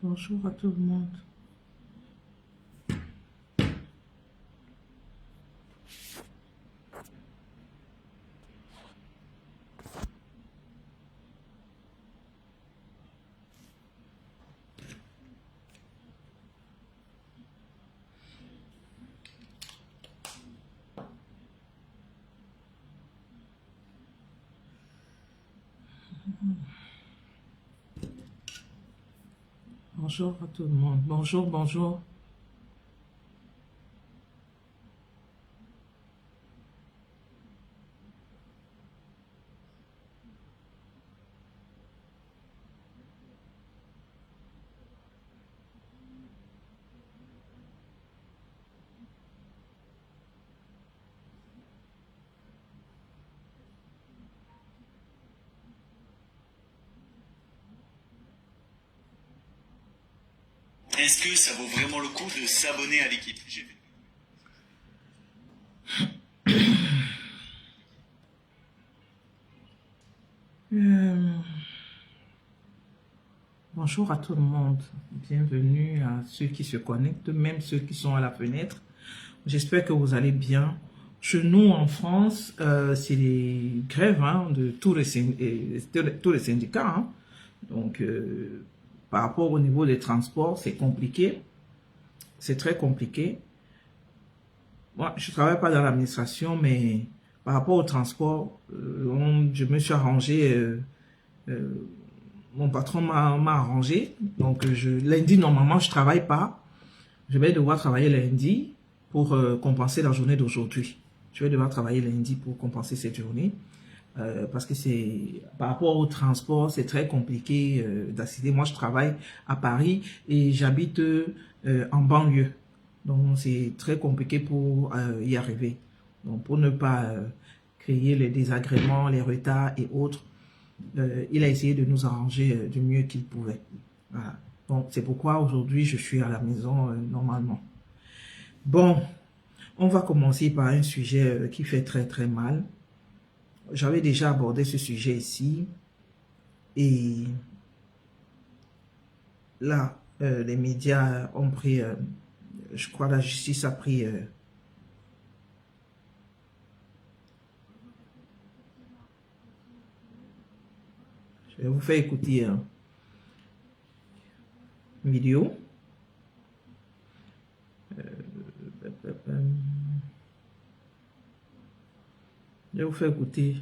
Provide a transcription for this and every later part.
Bonjour à tout le monde. Bonjour à tout le monde. Bonjour, bonjour. Est-ce que ça vaut vraiment le coup de s'abonner à l'équipe? Bonjour à tout le monde. Bienvenue à ceux qui se connectent, même ceux qui sont à la fenêtre. J'espère que vous allez bien. Chez nous, en France, c'est les grèves de tous les syndicats. Donc, par rapport au niveau des transports, c'est compliqué. C'est très compliqué. Moi, je ne travaille pas dans l'administration, mais par rapport au transport, je me suis arrangé, mon patron m'a arrangé. Donc, lundi, normalement, je ne travaille pas. Je vais devoir travailler lundi pour compenser la journée d'aujourd'hui. Je vais devoir travailler lundi pour compenser cette journée. Parce que c'est par rapport au transport, c'est très compliqué d'accéder. Moi, je travaille à Paris et j'habite en banlieue. Donc, c'est très compliqué pour y arriver. Donc, pour ne pas créer les désagréments, les retards et autres, il a essayé de nous arranger du mieux qu'il pouvait. Voilà. Donc, c'est pourquoi aujourd'hui, je suis à la maison normalement. Bon, on va commencer par un sujet qui fait très très mal. J'avais déjà abordé ce sujet ici. Et là, les médias ont pris, je crois la justice a pris... je vais vous faire écouter une vidéo. Je vais vous faire écouter.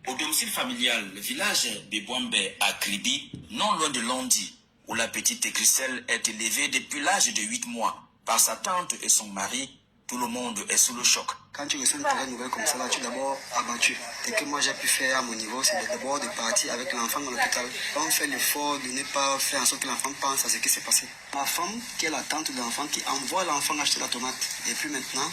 Au domicile familial, le village de Bouambe à Kribi, non loin de Londi, où la petite Christelle est élevée depuis l'âge de 8 mois par sa tante et son mari, tout le monde est sous le choc. Quand tu reçois une pareille nouvelle comme ça, là, tu es d'abord abattu. Ce que moi j'ai pu faire à mon niveau, c'est d'abord de partir avec l'enfant dans l'hôpital. On fait l'effort de ne pas faire en sorte que l'enfant pense à ce qui s'est passé. Ma femme, qui est la tante de l'enfant, qui envoie l'enfant acheter la tomate. Et puis maintenant,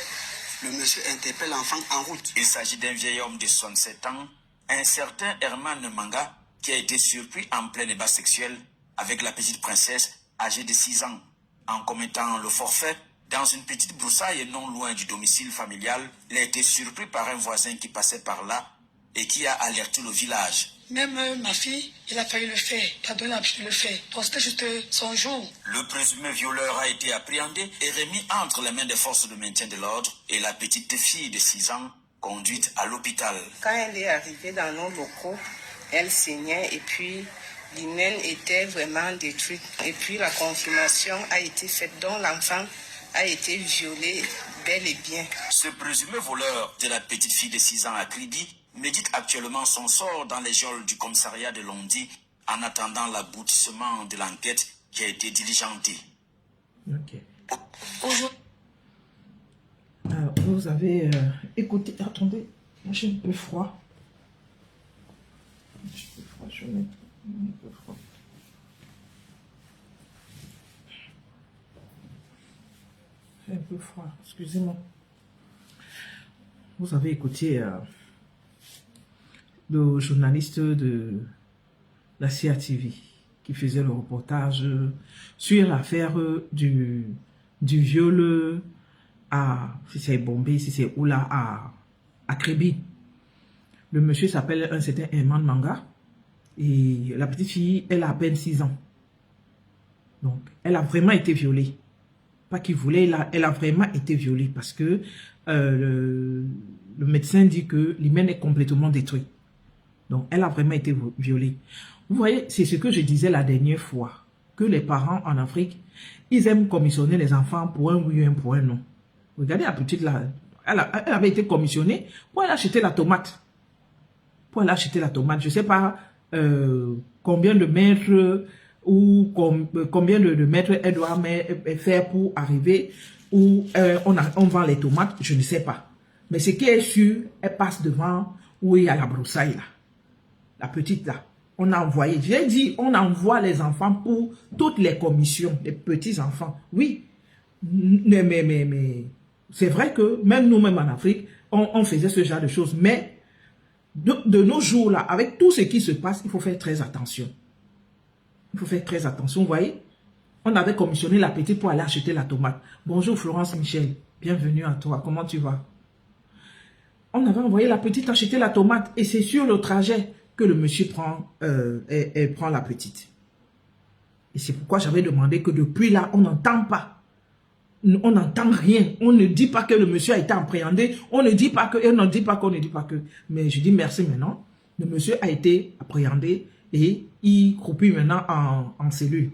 le monsieur interpelle l'enfant en route. Il s'agit d'un vieil homme de 67 ans, un certain Herman Manga, qui a été surpris en plein débat sexuel avec la petite princesse âgée de 6 ans. En commettant le forfait, dans une petite broussaille non loin du domicile familial, il a été surpris par un voisin qui passait par là et qui a alerté le village. Même ma fille, il a failli le faire, il a donné l'habitude de le faire. Donc c'était juste son jour. Le présumé violeur a été appréhendé et remis entre les mains des forces de maintien de l'ordre et la petite fille de 6 ans conduite à l'hôpital. Quand elle est arrivée dans nos locaux, elle saignait et puis l'inène était vraiment détruite. Et puis la confirmation a été faite, dont l'enfant a été violé bel et bien. Ce présumé voleur de la petite fille de 6 ans à Kribi médite actuellement son sort dans les geôles du commissariat de Londi en attendant l'aboutissement de l'enquête qui a été diligentée. Ok. Aujourd'hui, Alors, vous avez écouté... Attendez, moi j'ai un peu froid. J'ai un peu froid, je vais mettre un peu froid. J'ai un peu froid, excusez-moi. Vous avez écouté le journaliste de la CATV qui faisait le reportage sur l'affaire du viol si c'est Bombay, si c'est Oula, à Kribi. Le monsieur s'appelle un certain Herman Manga. Et la petite fille, elle a à peine 6 ans. Donc, elle a vraiment été violée. Pas qu'il voulait, elle a vraiment été violée parce que le médecin dit que l'hymen est complètement détruit. Donc, elle a vraiment été violée. Vous voyez, c'est ce que je disais la dernière fois, que les parents en Afrique, ils aiment commissionner les enfants pour un oui ou pour un non. Regardez la petite là, elle avait été commissionnée pour aller acheter la tomate. Pour aller acheter la tomate, je ne sais pas combien de mètres ou combien de mètres elle doit faire pour arriver où on vend les tomates, je ne sais pas. Mais ce qui est sûr, elle passe devant où il y a la broussaille là. La petite là. On a envoyé, j'ai dit, on envoie les enfants pour toutes les commissions, les petits enfants. Oui, mais c'est vrai que même nous-mêmes en Afrique, on faisait ce genre de choses. Mais de nos jours là, avec tout ce qui se passe, il faut faire très attention. Il faut faire très attention, vous voyez. On avait commissionné la petite pour aller acheter la tomate. Bonjour Florence Michel, bienvenue à toi, comment tu vas? On avait envoyé la petite acheter la tomate et c'est sur le trajet que le monsieur prend la petite. Et c'est pourquoi j'avais demandé que depuis là, on n'entend pas. On n'entend rien. On ne dit pas que le monsieur a été appréhendé. On ne dit pas que, et on ne dit pas qu'on ne dit pas que. Mais je dis merci maintenant. Le monsieur a été appréhendé et il croupit maintenant en cellule.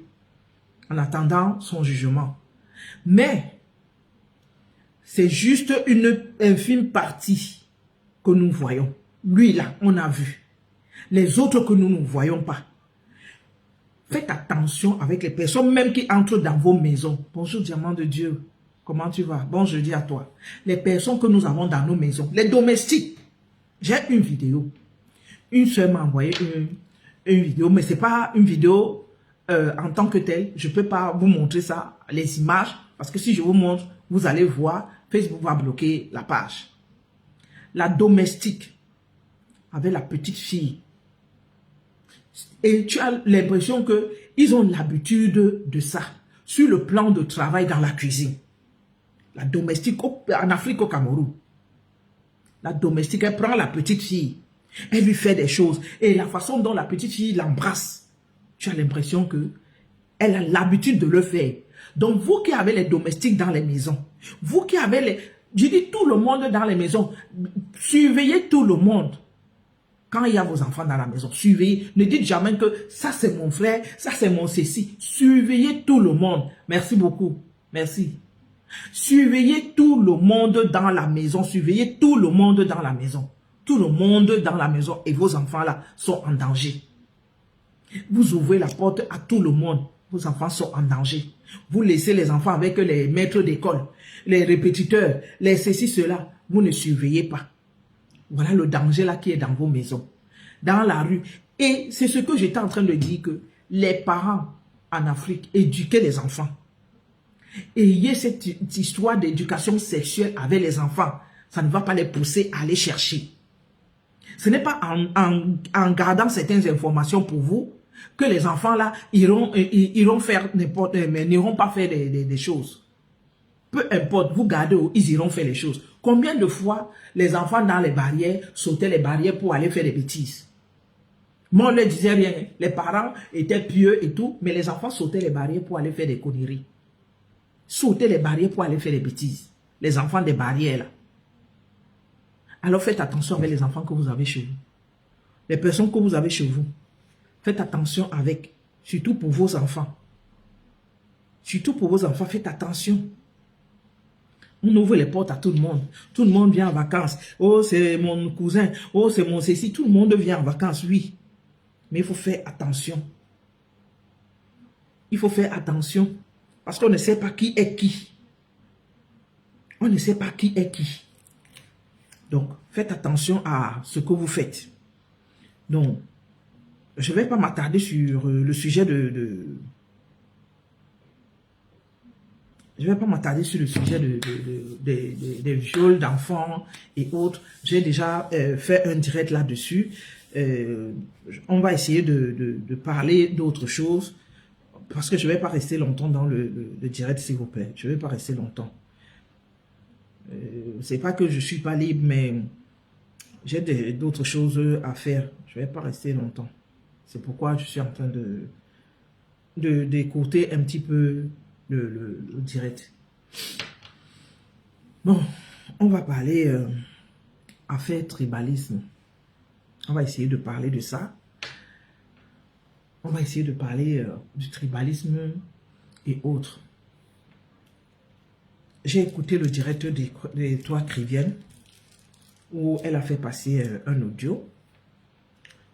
En attendant son jugement. Mais, c'est juste une infime partie que nous voyons. Lui là, on a vu. Les autres que nous ne voyons pas. Faites attention avec les personnes même qui entrent dans vos maisons. Bonjour diamant de Dieu, comment tu vas? Bon jeudi à toi. Les personnes que nous avons dans nos maisons, les domestiques. J'ai une vidéo. Une soeur m'a envoyé une vidéo, mais ce n'est pas une vidéo en tant que telle. Je ne peux pas vous montrer ça, les images, parce que si je vous montre, vous allez voir, Facebook va bloquer la page. La domestique avec la petite fille. Et tu as l'impression qu'ils ont l'habitude de ça, sur le plan de travail dans la cuisine. La domestique, en Afrique, au Cameroun, la domestique, elle prend la petite fille, elle lui fait des choses, et la façon dont la petite fille l'embrasse, tu as l'impression qu'elle a l'habitude de le faire. Donc, vous qui avez les domestiques dans les maisons, vous qui avez je dis tout le monde dans les maisons, surveillez tout le monde. Quand il y a vos enfants dans la maison, surveillez. Ne dites jamais que ça c'est mon frère, ça c'est mon ceci. Surveillez tout le monde. Merci beaucoup. Merci. Surveillez tout le monde dans la maison. Surveillez tout le monde dans la maison. Tout le monde dans la maison et vos enfants là sont en danger. Vous ouvrez la porte à tout le monde. Vos enfants sont en danger. Vous laissez les enfants avec les maîtres d'école, les répétiteurs, les ceci, cela. Vous ne surveillez pas. Voilà le danger là qui est dans vos maisons, dans la rue. Et c'est ce que j'étais en train de dire, que les parents en Afrique, éduquez les enfants. Ayez cette histoire d'éducation sexuelle avec les enfants. Ça ne va pas les pousser à aller chercher. Ce n'est pas en gardant certaines informations pour vous que les enfants là iront faire n'importe, mais n'iront pas faire des choses. Peu importe, vous gardez où ils iront faire les choses. Combien de fois les enfants dans les barrières sautaient les barrières pour aller faire des bêtises? Moi, on ne leur disait rien. Les parents étaient pieux et tout, mais les enfants sautaient les barrières pour aller faire des conneries. Sautaient les barrières pour aller faire des bêtises. Les enfants des barrières là. Alors faites attention avec les enfants que vous avez chez vous. Les personnes que vous avez chez vous. Faites attention avec, surtout pour vos enfants. Surtout pour vos enfants, faites attention. On ouvre les portes à tout le monde. Tout le monde vient en vacances. Oh, c'est mon cousin. Oh, c'est mon ceci. Tout le monde vient en vacances, oui. Mais il faut faire attention. Il faut faire attention. Parce qu'on ne sait pas qui est qui. On ne sait pas qui est qui. Donc, faites attention à ce que vous faites. Donc, je ne vais pas m'attarder sur le sujet Je ne vais pas m'attarder sur le sujet des viols d'enfants et autres. J'ai déjà fait un direct là-dessus. On va essayer de parler d'autres choses. Parce que je ne vais pas rester longtemps dans le direct, s'il vous plaît. Je ne vais pas rester longtemps. c'est pas que je suis pas libre, mais j'ai d'autres choses à faire. Je vais pas rester longtemps. C'est pourquoi je suis en train d'écouter un petit peu le direct. Bon, on va parler affaire tribalisme. On va essayer de parler de ça. On va essayer de parler du tribalisme et autres. J'ai écouté le direct des Trois Criviennes où elle a fait passer un audio.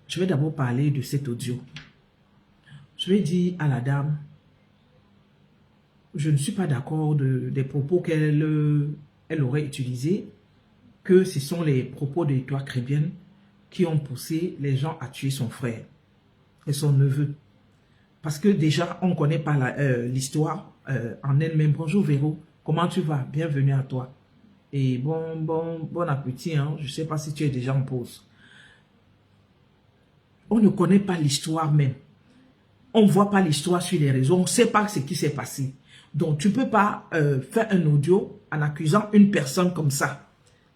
Je vais d'abord parler de cet audio. Je vais dire à la dame, je ne suis pas d'accord des propos qu'elle aurait utilisés, que ce sont les propos des Trois Criviennes qui ont poussé les gens à tuer son frère et son neveu. Parce que déjà, on ne connaît pas l'histoire en elle-même. Bonjour Véro, comment tu vas? Bienvenue à toi. Et bon appétit, hein? Je ne sais pas si tu es déjà en pause. On ne connaît pas l'histoire même. On ne voit pas l'histoire sur les réseaux. On ne sait pas ce qui s'est passé. Donc, tu ne peux pas faire un audio en accusant une personne comme ça.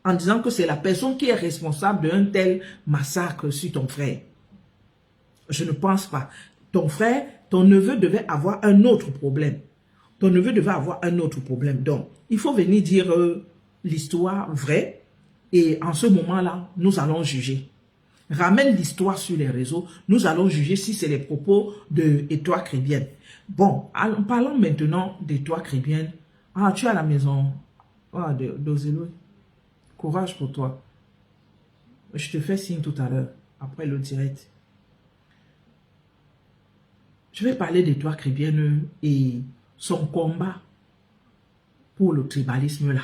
En disant que c'est la personne qui est responsable d'un tel massacre sur ton frère. Je ne pense pas. Ton frère, ton neveu devait avoir un autre problème. Ton neveu devait avoir un autre problème. Donc, il faut venir dire l'histoire vraie. Et en ce moment-là, nous allons juger. Ramène l'histoire sur les réseaux. Nous allons juger si c'est les propos de Trois Criviennes. Bon, parlons maintenant des Trois Criviennes. Ah, tu es à la maison. Ah, d'Ozelo. Courage pour toi. Je te fais signe tout à l'heure, après le direct. Je vais parler des Trois Criviennes et son combat pour le tribalisme là.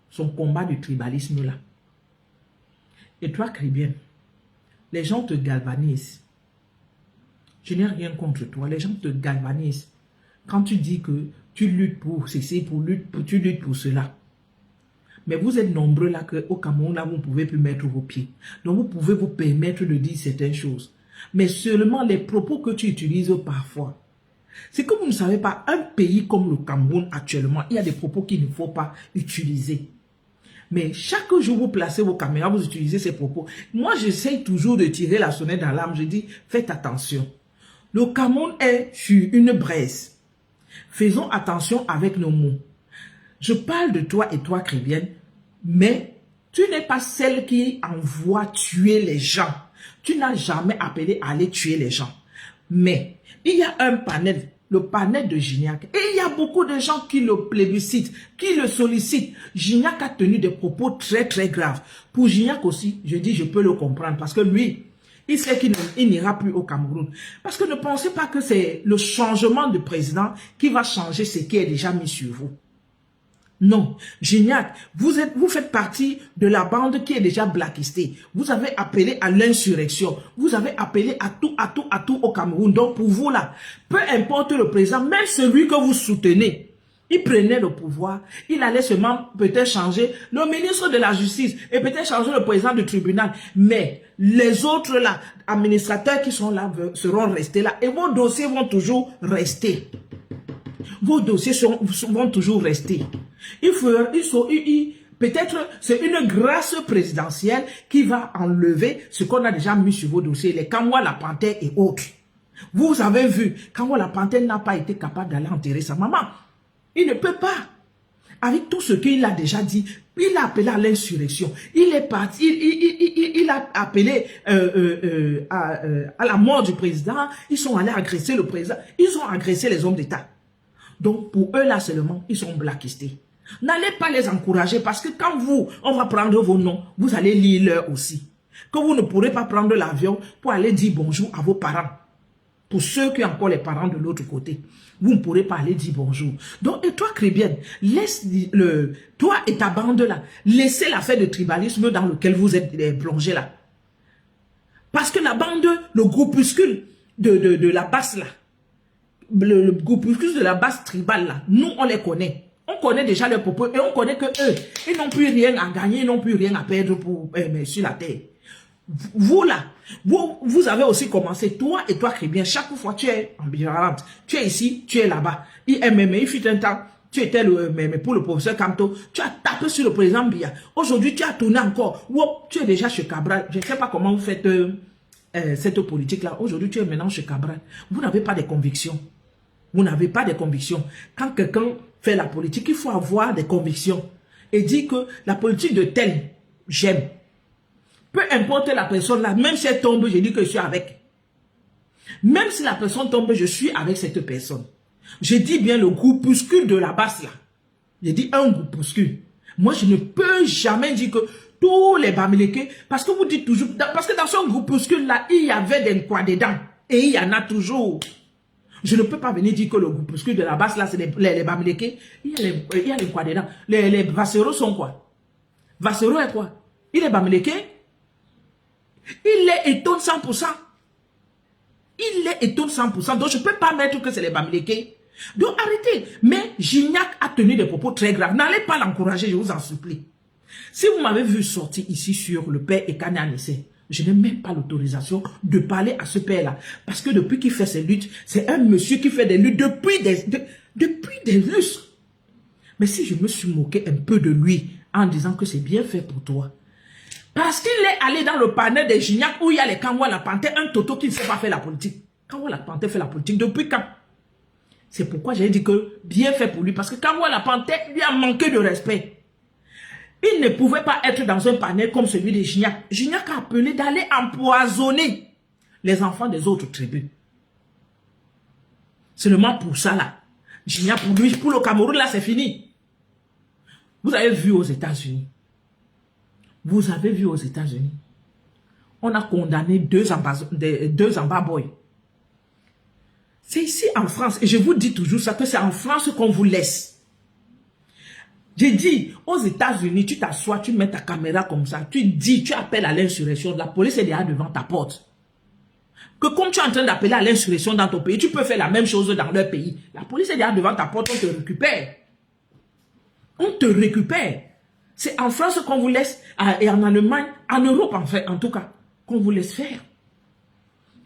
Son combat du tribalisme là. Et Trois Criviennes, les gens te galvanisent. Je n'ai rien contre toi. Les gens te galvanisent. Quand tu dis que tu luttes pour ceci, tu luttes pour cela. Mais vous êtes nombreux là qu'au Cameroun, là, vous ne pouvez plus mettre vos pieds. Donc, vous pouvez vous permettre de dire certaines choses. Mais seulement les propos que tu utilises parfois. C'est que vous ne savez pas, un pays comme le Cameroun actuellement, il y a des propos qu'il ne faut pas utiliser. Mais chaque jour, vous placez vos caméras, vous utilisez ces propos. Moi, j'essaye toujours de tirer la sonnette d'alarme. Je dis, faites attention. Le Cameroun est sur une braise. Faisons attention avec nos mots. Je parle de toi et Trois Criviennes, mais tu n'es pas celle qui envoie tuer les gens. Tu n'as jamais appelé à aller tuer les gens. Mais il y a un panel, le panel de Gignac. Et il y a beaucoup de gens qui le plébiscitent, qui le sollicitent. Gignac a tenu des propos très très graves. Pour Gignac aussi, je dis je peux le comprendre parce que lui, il sait qu'il n'ira plus au Cameroun. Parce que ne pensez pas que c'est le changement de président qui va changer ce qui est déjà mis sur vous. Non, Gignac, vous faites partie de la bande qui est déjà blacklistée. Vous avez appelé à l'insurrection. Vous avez appelé à tout au Cameroun. Donc pour vous là, peu importe le président, même celui que vous soutenez, il prenait le pouvoir, il allait seulement peut-être changer le ministre de la Justice et peut-être changer le président du tribunal. Mais les autres là, administrateurs qui sont là, seront restés là et vos dossiers vont toujours rester. Vos dossiers vont toujours rester. Peut-être c'est une grâce présidentielle qui va enlever ce qu'on a déjà mis sur vos dossiers, les Kamwa la Panthère et autres. Vous avez vu, Kamwa la Panthère n'a pas été capable d'aller enterrer sa maman. Il ne peut pas. Avec tout ce qu'il a déjà dit, il a appelé à l'insurrection. Il est parti, il a appelé à la mort du président. Ils sont allés agresser le président. Ils ont agressé les hommes d'État. Donc, pour eux, là seulement, ils sont blacklistés. N'allez pas les encourager parce que quand on va prendre vos noms, vous allez lire leur aussi. Que vous ne pourrez pas prendre l'avion pour aller dire bonjour à vos parents. Pour ceux qui ont encore les parents de l'autre côté, vous ne pourrez pas aller dire bonjour. Donc, et toi, Crivienne, toi et ta bande là, laissez l'affaire de tribalisme dans lequel vous êtes plongé là. Parce que la bande, le groupuscule de la basse là, le groupuscule de la base tribale là, nous on les connaît. On connaît déjà leurs propos et on connaît que eux, ils n'ont plus rien à gagner, ils n'ont plus rien à perdre sur la terre. Vous là, vous avez aussi commencé, toi et toi Crivienne, chaque fois tu es ambivalente. Tu es ici, tu es là-bas. Il fut un temps, tu étais mais pour le professeur Kamto, tu as tapé sur le président Biya. Aujourd'hui, tu as tourné encore. Wow, tu es déjà chez Cabral. Je ne sais pas comment vous faites cette politique-là. Aujourd'hui, tu es maintenant chez Cabral. Vous n'avez pas de convictions. Vous n'avez pas de convictions. Quand quelqu'un fait la politique, il faut avoir des convictions. Et dire que la politique de tel, j'aime. Peu importe la personne là, même si elle tombe, je dis que je suis avec. Même si la personne tombe, je suis avec cette personne. Je dis bien le groupuscule de la basse là. Je dis un groupuscule. Moi, je ne peux jamais dire que tous les Bamileke, parce que vous dites toujours, parce que dans ce groupuscule là, il y avait des quoi dedans. Et il y en a toujours. Je ne peux pas venir dire que le groupuscule de la basse là, c'est les Bamileke. Il y a les quoi dedans. Les Vasseros sont quoi? Vassero est quoi? Il est Bamileke. Il est étonne 100%. Il est étonne 100%. Donc, je ne peux pas mettre que c'est les Bamileke. Donc, arrêtez. Mais Gignac a tenu des propos très graves. N'allez pas l'encourager, je vous en supplie. Si vous m'avez vu sortir ici sur le père Ekane Anissé, je n'ai même pas l'autorisation de parler à ce père-là. Parce que depuis qu'il fait ses luttes, c'est un monsieur qui fait des luttes depuis des lustres. Mais si je me suis moqué un peu de lui en disant que c'est bien fait pour toi, parce qu'il est allé dans le panel des Gignac où il y a les Kanwa la Panthère, un Toto qui ne sait pas faire la politique. Kanwa la Panthère fait la politique depuis quand? C'est pourquoi j'ai dit que bien fait pour lui. Parce que Kanwa la Panthère lui a manqué de respect. Il ne pouvait pas être dans un panel comme celui de Gignac. Gignac a appelé d'aller empoisonner les enfants des autres tribus. Seulement pour ça là. Gignac pour lui, pour le Cameroun là c'est fini. Vous avez vu aux États-Unis. Vous avez vu aux États-Unis, on a condamné deux ambaboys. C'est ici en France, et je vous dis toujours ça, que c'est en France qu'on vous laisse. J'ai dit, aux États-Unis, tu t'assois, tu mets ta caméra comme ça, tu dis, tu appelles à l'insurrection, la police est déjà devant ta porte. Que comme tu es en train d'appeler à l'insurrection dans ton pays, tu peux faire la même chose dans leur pays. La police est déjà devant ta porte, on te récupère. On te récupère. C'est en France qu'on vous laisse, et en Allemagne, en Europe en fait, en tout cas, qu'on vous laisse faire.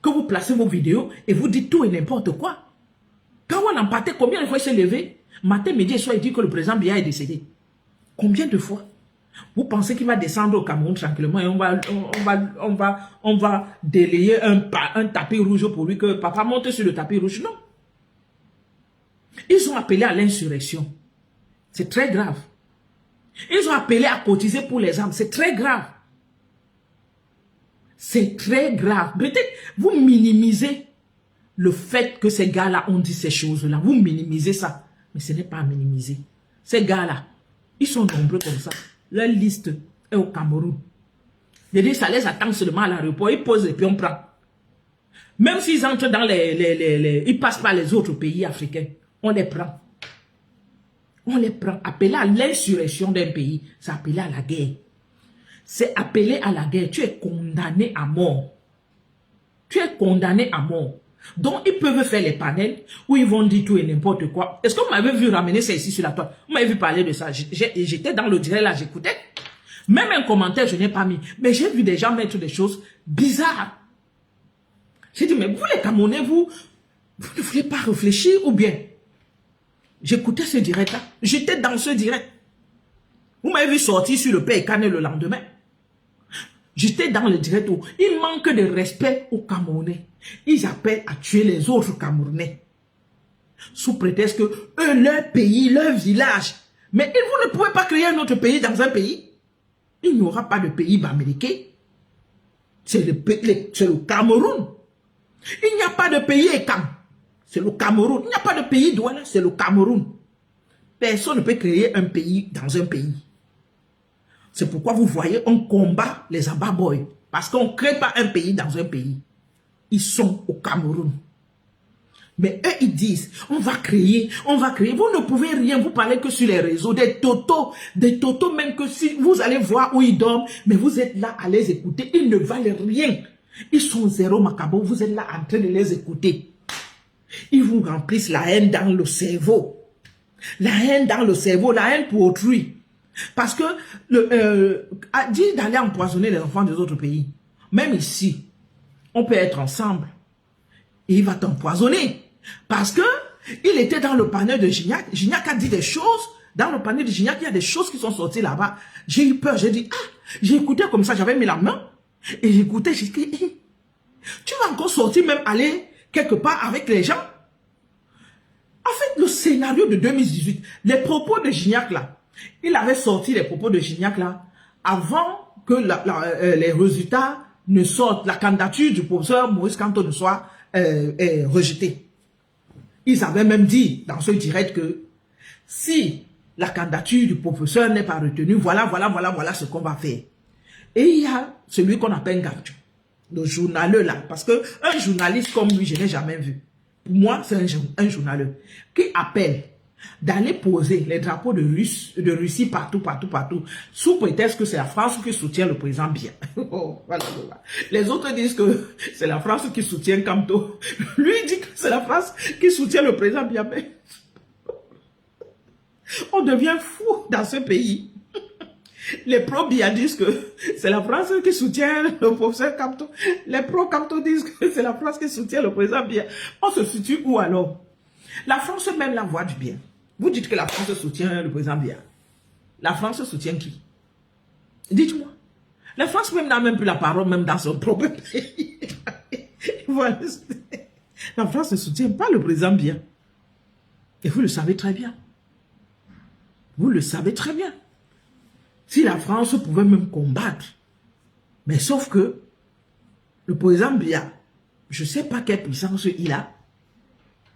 Que vous placez vos vidéos et vous dites tout et n'importe quoi. Quand on a empaté, combien de fois il s'est levé? Matin, midi et soir, il dit que le président Biya est décédé. Combien de fois? Vous pensez qu'il va descendre au Cameroun tranquillement et on va délayer un tapis rouge pour lui, que papa monte sur le tapis rouge? Non. Ils ont appelé à l'insurrection. C'est très grave. Ils ont appelé à cotiser pour les armes. C'est très grave. C'est très grave. Peut-être vous minimisez le fait que ces gars-là ont dit ces choses-là. Vous minimisez ça. Mais ce n'est pas à minimiser. Ces gars-là, ils sont nombreux comme ça. Leur liste est au Cameroun. Je dis, ça les attend seulement à l'aéroport. Ils posent et puis on prend. Même s'ils entrent dans ils passent par les autres pays africains. On les prend. On les prend. Appeler à l'insurrection d'un pays, c'est appeler à la guerre. C'est appeler à la guerre. Tu es condamné à mort. Tu es condamné à mort. Donc, ils peuvent faire les panels où ils vont dire tout et n'importe quoi. Est-ce que vous m'avez vu ramener ça ici sur la toile? Vous m'avez vu parler de ça. J'étais dans le direct là, j'écoutais. Même un commentaire, je n'ai pas mis. Mais j'ai vu des gens mettre des choses bizarres. J'ai dit, mais vous les Camerounais, vous ne voulez pas réfléchir ou bien? J'écoutais ce direct-là. J'étais dans ce direct. Vous m'avez vu sortir sur le père Ekane le lendemain. J'étais dans le direct où il manque de respect aux Camerounais. Ils appellent à tuer les autres Camerounais. Sous prétexte que eux, leur pays, leur village. Mais vous ne pouvez pas créer un autre pays dans un pays. Il n'y aura pas de pays bamileke. C'est le Cameroun. Il n'y a pas de pays Ekam. C'est le Cameroun. Il n'y a pas de pays Douala, c'est le Cameroun. Personne ne peut créer un pays dans un pays. C'est pourquoi vous voyez, on combat les Ababoy. Parce qu'on ne crée pas un pays dans un pays. Ils sont au Cameroun. Mais eux, ils disent, on va créer. Vous ne pouvez rien, vous parlez que sur les réseaux, des totos même que si vous allez voir où ils dorment, mais vous êtes là à les écouter, ils ne valent rien. Ils sont zéro macabo, vous êtes là en train de les écouter. Ils vous remplissent la haine dans le cerveau. La haine dans le cerveau, la haine pour autrui. Parce que, dit d'aller empoisonner les enfants des autres pays. Même ici, on peut être ensemble. Et il va t'empoisonner. Parce que il était dans le panel de Gignac. Gignac a dit des choses. Dans le panel de Gignac, il y a des choses qui sont sorties là-bas. J'ai eu peur. J'ai dit, ah, j'ai écouté comme ça. J'avais mis la main. Et j'écoutais. J'ai dit, hey, tu vas encore sortir, même aller quelque part avec les gens. En fait, le scénario de 2018, les propos de Gignac là, il avait sorti les propos de Gignac là, avant que les résultats ne sortent, la candidature du professeur Maurice Kamto ne soit rejetée. Ils avaient même dit dans ce direct que si la candidature du professeur n'est pas retenue, voilà ce qu'on va faire. Et il y a celui qu'on appelle Gabdou, le journaleux là, parce que un journaliste comme lui, je n'ai jamais vu. Pour moi, c'est un journaleux qui appelle d'aller poser les drapeaux de Russie partout, sous prétexte que c'est la France qui soutient le président Biya. Oh, voilà. Les autres disent que c'est la France qui soutient Kamto. Lui dit que c'est la France qui soutient le président Biya. Mais on devient fou dans ce pays. Les pro-Biya disent que c'est la France qui soutient le professeur Kamto. Les pro-Kamto disent que c'est la France qui soutient le président Biya. On se situe où alors? La France même la voix du bien. Vous dites que la France soutient le président Biya. La France soutient qui? Dites-moi. La France même n'a même plus la parole, même dans son propre pays. Voilà. La France ne soutient pas le président Biya. Et vous le savez très bien. Vous le savez très bien. Si la France pouvait même combattre, mais sauf que le président Biya, je ne sais pas quelle puissance il a,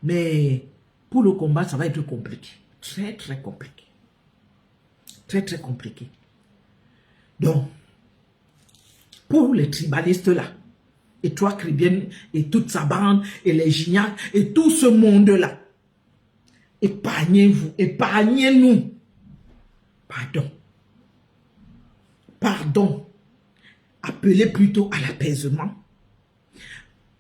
mais pour le combat, ça va être compliqué. Très, très compliqué. Très, très compliqué. Donc, pour les tribalistes là, et toi, Kribien, et toute sa bande, et les Gignac, et tout ce monde-là, épargnez-vous, épargnez-nous. Pardon. Pardon. Appelez plutôt à l'apaisement.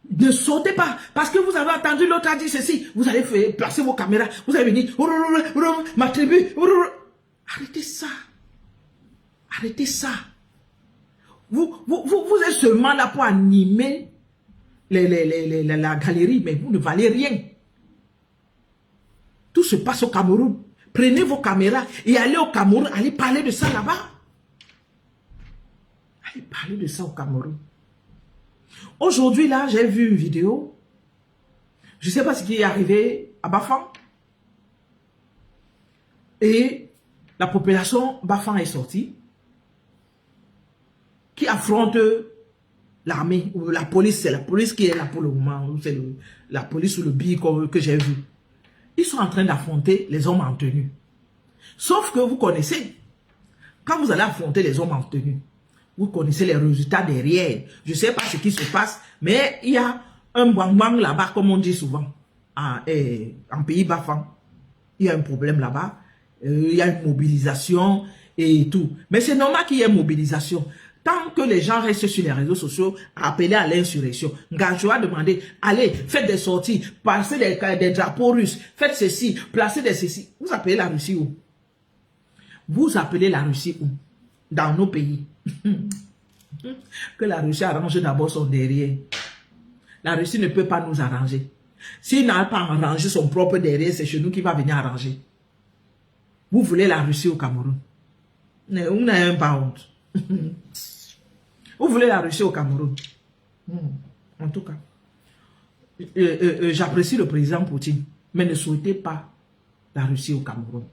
Ne sautez pas, parce que vous avez entendu l'autre a dit ceci, vous allez placer vos caméras, vous allez venir, ma tribu, arrêtez ça. Arrêtez ça. Vous êtes seulement là pour animer la galerie, mais vous ne valez rien. Tout se passe au Cameroun. Prenez vos caméras et allez au Cameroun, allez parler de ça là-bas. Allez parler de ça au Cameroun. Aujourd'hui, là, j'ai vu une vidéo. Je ne sais pas ce qui est arrivé à Bafang. Et la population Bafang est sortie. Qui affronte l'armée ou la police. C'est la police qui est là pour le moment. C'est la police ou le BI que j'ai vu. Ils sont en train d'affronter les hommes en tenue. Sauf que vous connaissez, quand vous allez affronter les hommes en tenue, vous connaissez les résultats derrière. Je ne sais pas ce qui se passe, mais il y a un bang-bang là-bas, comme on dit souvent, en pays Bafang. Il y a un problème là-bas. Il y a une mobilisation et tout. Mais c'est normal qu'il y ait une mobilisation. Tant que les gens restent sur les réseaux sociaux, appeler à l'insurrection. Ngajo a demandé, allez, faites des sorties, placez des drapeaux russes, faites ceci, placez des ceci. Vous appelez la Russie où? Vous appelez la Russie où? Dans nos pays. Que la Russie arrange d'abord son derrière. La Russie ne peut pas nous arranger. S'il n'a pas arrangé son propre derrière, c'est chez nous qu'il va venir arranger. Vous voulez la Russie au Cameroun? On n'a même pas honte. Vous voulez la Russie au Cameroun? En tout cas, j'apprécie le président Poutine, mais ne souhaitez pas la Russie au Cameroun.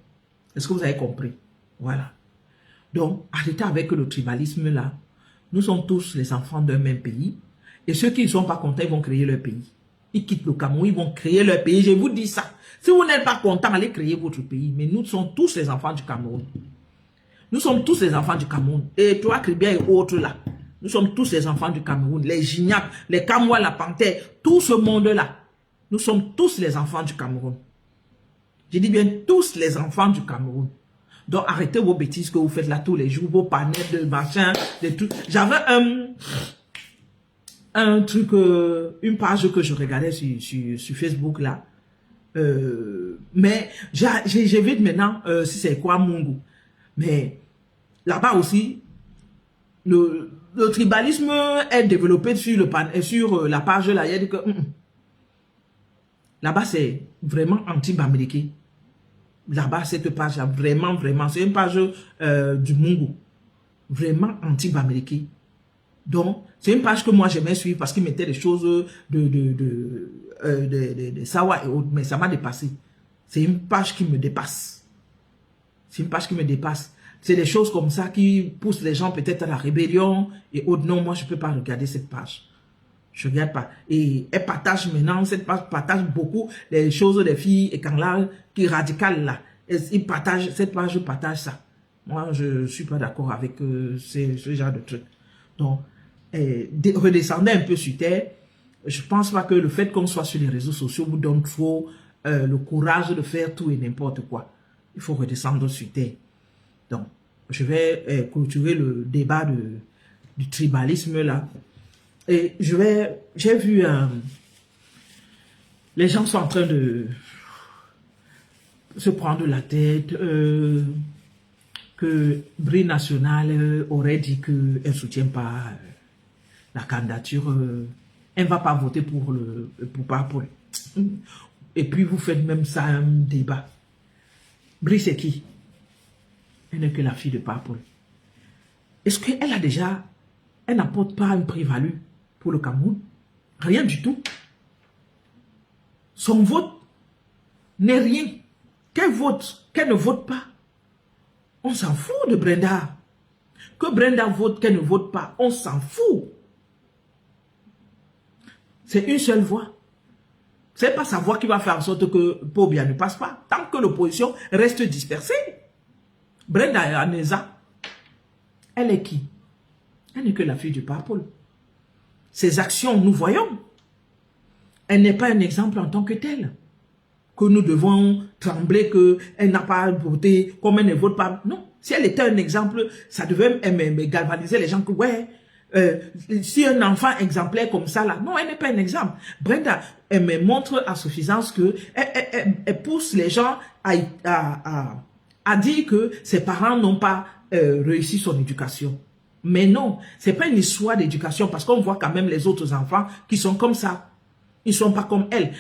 Est-ce que vous avez compris? Voilà. Donc, arrêtez avec le tribalisme là. Nous sommes tous les enfants d'un même pays. Et ceux qui ne sont pas contents, ils vont créer leur pays. Ils quittent le Cameroun, ils vont créer leur pays. Je vous dis ça. Si vous n'êtes pas content, allez créer votre pays. Mais nous sommes tous les enfants du Cameroun. Nous sommes tous les enfants du Cameroun. Et toi, Kribia et autres là. Nous sommes tous les enfants du Cameroun. Les Gignac, les Kamois, la Panthère, tout ce monde-là. Nous sommes tous les enfants du Cameroun. Je dis bien tous les enfants du Cameroun. Donc arrêtez vos bêtises que vous faites là tous les jours, vos panels de machin, de tout. J'avais un truc, une page que je regardais sur Facebook là. Mais j'évite maintenant si c'est quoi Mungu. Mais là-bas aussi, le tribalisme est développé sur la page là. Il y a dit que Là-bas, c'est vraiment anti-Bamileke. Là-bas, cette page-là, vraiment, vraiment, c'est une page du Mungu. Vraiment anti-Bamileke. Donc, c'est une page que moi, j'aimais suivre parce qu'il mettait des choses de Sawa et autres, mais ça m'a dépassé. C'est une page qui me dépasse. C'est une page qui me dépasse. C'est des choses comme ça qui poussent les gens peut-être à la rébellion et autres. Non, moi, je ne peux pas regarder cette page. Je ne regarde pas. Et elle partage maintenant, cette page partage beaucoup les choses des filles et quand là, qui radicales là. Ils partagent, cette page, je partage ça. Moi, je ne suis pas d'accord avec ce genre de trucs. Donc, redescendez un peu sur terre. Je ne pense pas que le fait qu'on soit sur les réseaux sociaux vous donne trop le courage de faire tout et n'importe quoi. Il faut redescendre sur terre. Donc, je vais clôturer le débat du tribalisme là. Et j'ai vu, les gens sont en train de se prendre la tête, que Bri National aurait dit qu'elle ne soutient pas la candidature, elle ne va pas voter pour Papol. Et puis vous faites même ça un débat. Bri c'est qui? Elle n'est que la fille de Papol. Est-ce qu'elle a déjà, elle n'apporte pas une plus-value pour le Cameroun? Rien du tout. Son vote n'est rien. Qu'elle vote, qu'elle ne vote pas, on s'en fout de Brenda. Que Brenda vote, qu'elle ne vote pas, on s'en fout. C'est une seule voix. C'est pas sa voix qui va faire en sorte que Pobia ne passe pas. Tant que l'opposition reste dispersée. Brenda Aneza, elle est qui? Elle n'est que la fille du Papol. Ses actions, nous voyons. Elle n'est pas un exemple en tant que telle. Que nous devons trembler qu'elle n'a pas voté, comme elle ne vote pas. Non. Si elle était un exemple, ça devait galvaniser les gens que, ouais, si un enfant exemplaire comme ça, là, non, elle n'est pas un exemple. Brenda, elle me montre à suffisance que elle pousse les gens à dire que ses parents n'ont pas réussi son éducation. Mais non, c'est pas une histoire d'éducation parce qu'on voit quand même les autres enfants qui sont comme ça. Ils ne sont pas comme elle.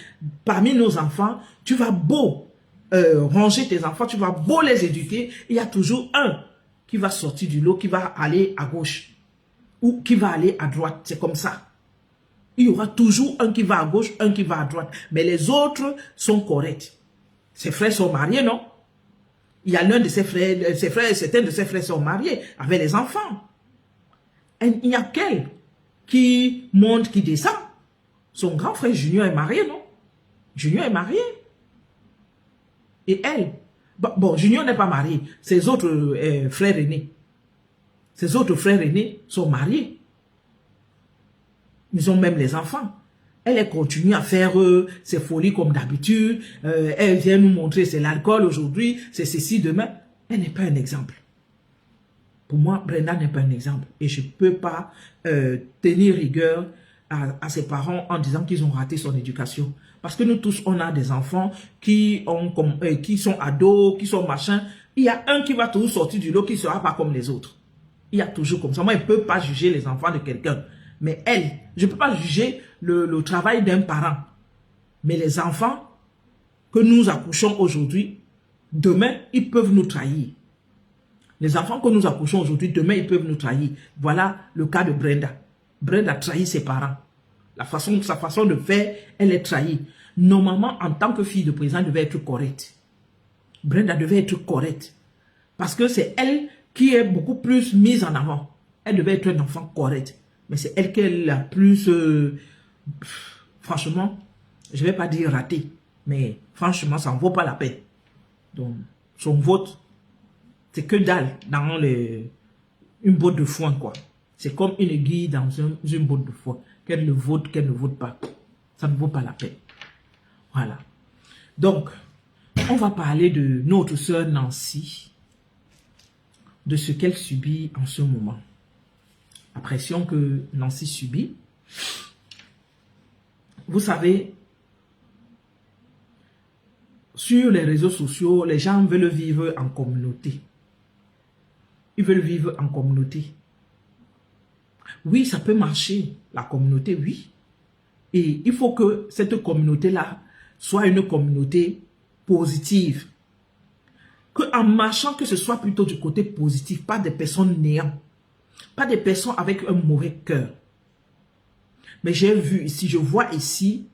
Parmi nos enfants, tu vas beau ranger tes enfants, tu vas beau les éduquer, il y a toujours un qui va sortir du lot, qui va aller à gauche ou qui va aller à droite. C'est comme ça. Il y aura toujours un qui va à gauche, un qui va à droite. Mais les autres sont corrects. Ses frères sont mariés, non? Il y a l'un de ses frères, certains de ses frères sont mariés avec les enfants. Et il y a qu'elle qui monte, qui descend. Son grand frère Junior est marié, non? Junior est marié. Et elle, bon, Junior n'est pas marié. Ses autres frères aînés. Ses autres frères aînés sont mariés. Ils ont même les enfants. Elle continue à faire ses folies comme d'habitude. Elle vient nous montrer c'est l'alcool aujourd'hui, c'est ceci demain. Elle n'est pas un exemple. Pour moi, Brenda n'est pas un exemple. Et je ne peux pas tenir rigueur à ses parents en disant qu'ils ont raté son éducation. Parce que nous tous, on a des enfants qui sont ados, qui sont machins. Il y a un qui va toujours sortir du lot qui ne sera pas comme les autres. Il y a toujours comme ça. Moi, je ne peux pas juger les enfants de quelqu'un. Mais elle, je ne peux pas juger le travail d'un parent. Mais les enfants que nous accouchons aujourd'hui, demain, ils peuvent nous trahir. Les enfants que nous accouchons aujourd'hui, demain, ils peuvent nous trahir. Voilà le cas de Brenda. Brenda trahit ses parents. Sa façon de faire, elle est trahie. Normalement, en tant que fille de président, elle devait être correcte. Brenda devait être correcte. Parce que c'est elle qui est beaucoup plus mise en avant. Elle devait être un enfant correct. Mais c'est elle qui est la plus... franchement, je ne vais pas dire raté. Mais franchement, ça ne vaut pas la peine. Donc, son vote, c'est que dalle dans une botte de foin, quoi. C'est comme une aiguille dans une botte de foin. Qu'elle le vote, qu'elle ne vote pas. Ça ne vaut pas la peine. Voilà. Donc, on va parler de notre sœur Nancy, de ce qu'elle subit en ce moment. La pression que Nancy subit. Vous savez, sur les réseaux sociaux, les gens veulent vivre en communauté. Ils veulent vivre en communauté. Oui, ça peut marcher, la communauté, oui. Et il faut que cette communauté-là soit une communauté positive. Qu'en marchant, que ce soit plutôt du côté positif, pas des personnes néants, pas des personnes avec un mauvais cœur. Mais j'ai vu ici, je vois ici,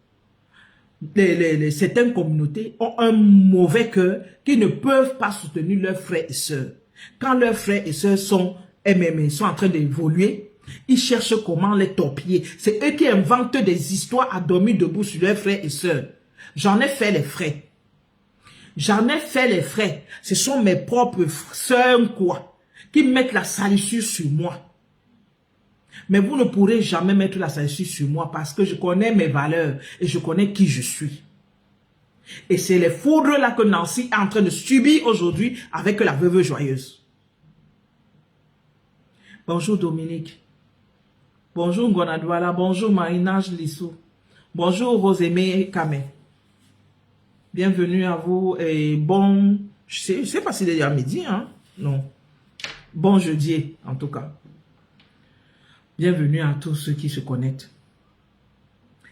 certaines communautés ont un mauvais cœur qui ne peuvent pas soutenir leurs frères et sœurs. Quand leurs frères et sœurs sont en train d'évoluer, ils cherchent comment les torpiller. C'est eux qui inventent des histoires à dormir debout sur leurs frères et sœurs. J'en ai fait les frais. J'en ai fait les frais. Ce sont mes propres sœurs, quoi, qui mettent la salissure sur moi. Mais vous ne pourrez jamais mettre la salissure sur moi parce que je connais mes valeurs et je connais qui je suis. Et c'est les foudres-là que Nancy est en train de subir aujourd'hui avec la veuve joyeuse. Bonjour Dominique. Bonjour Gonadouala. Bonjour Marinage Lissou. Bonjour Rosémé Kamé. Bienvenue à vous et bon... Je sais pas si c'est déjà midi, hein? Non. Bon jeudi, en tout cas. Bienvenue à tous ceux qui se connectent.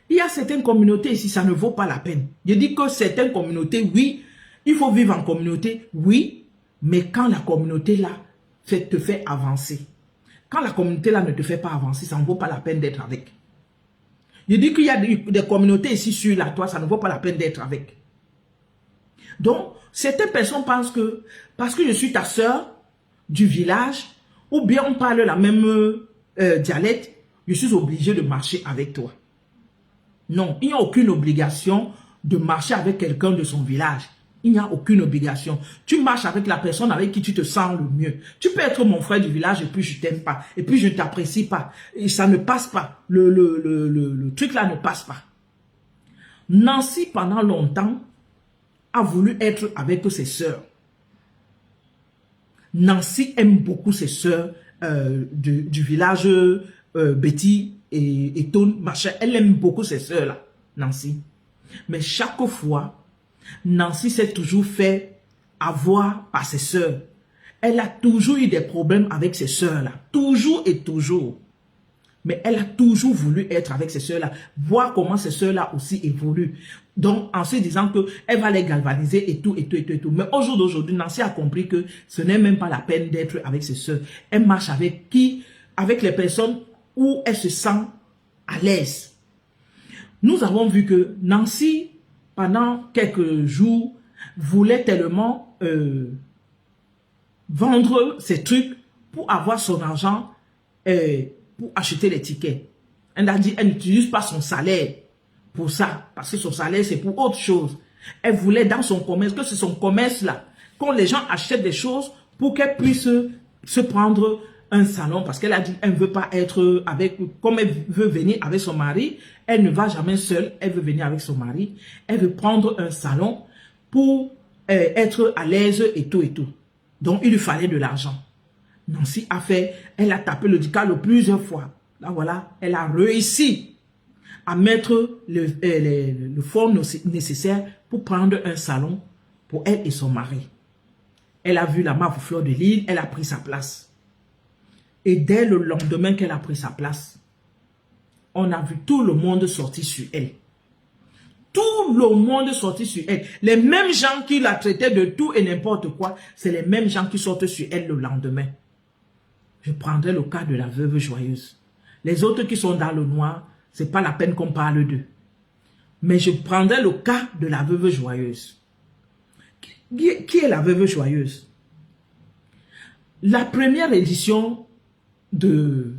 Il y a certaines communautés ici, ça ne vaut pas la peine. Je dis que certaines communautés, oui, il faut vivre en communauté, oui, mais quand la communauté là te fait avancer, quand la communauté là ne te fait pas avancer, ça ne vaut pas la peine d'être avec. Je dis qu'il y a des communautés ici sur la toile, ça ne vaut pas la peine d'être avec. Donc, certaines personnes pensent que, parce que je suis ta sœur du village, ou bien on parle la même dialecte, je suis obligé de marcher avec toi. Non, il n'y a aucune obligation de marcher avec quelqu'un de son village. Il n'y a aucune obligation. Tu marches avec la personne avec qui tu te sens le mieux. Tu peux être mon frère du village et puis je t'aime pas. Et puis je ne t'apprécie pas. Et ça ne passe pas. Le truc là ne passe pas. Nancy, pendant longtemps, a voulu être avec ses sœurs. Nancy aime beaucoup ses sœurs du village Betty et Tone, machin. Elle aime beaucoup ses sœurs là, Nancy. Mais chaque fois, Nancy s'est toujours fait avoir par ses sœurs. Elle a toujours eu des problèmes avec ses sœurs là. Toujours et toujours. Mais elle a toujours voulu être avec ses sœurs là. Voir comment ses sœurs là aussi évoluent. Donc, en se disant qu'elle va les galvaniser et tout, et tout, et tout, et tout. Mais au jour d'aujourd'hui, Nancy a compris que ce n'est même pas la peine d'être avec ses sœurs. Elle marche avec qui? Avec les personnes où elle se sent à l'aise. Nous avons vu que Nancy, pendant quelques jours, voulait tellement vendre ses trucs pour avoir son argent pour acheter les tickets. Elle a dit qu'elle n'utilise pas son salaire pour ça, parce que son salaire c'est pour autre chose. Elle voulait dans son commerce, que c'est son commerce là, quand les gens achètent des choses pour qu'elle puisse se prendre un salon, parce qu'elle a dit qu'elle ne veut pas être avec, comme elle veut venir avec son mari, elle ne va jamais seule, elle veut venir avec son mari, elle veut prendre un salon pour être à l'aise et tout et tout. Donc il lui fallait de l'argent. Nancy a fait, elle a tapé le DICALO plusieurs fois. Là voilà, elle a réussi à mettre le fonds nécessaire pour prendre un salon pour elle et son mari. Elle a vu la Mafou Fleur de Lille, elle a pris sa place. Et dès le lendemain qu'elle a pris sa place, on a vu tout le monde sortir sur elle. Tout le monde sortit sur elle. Les mêmes gens qui la traitaient de tout et n'importe quoi, c'est les mêmes gens qui sortent sur elle le lendemain. Je prendrai le cas de la veuve joyeuse. Les autres qui sont dans le noir, c'est pas la peine qu'on parle d'eux. Mais je prendrai le cas de la veuve joyeuse. Qui est la veuve joyeuse? La première édition de...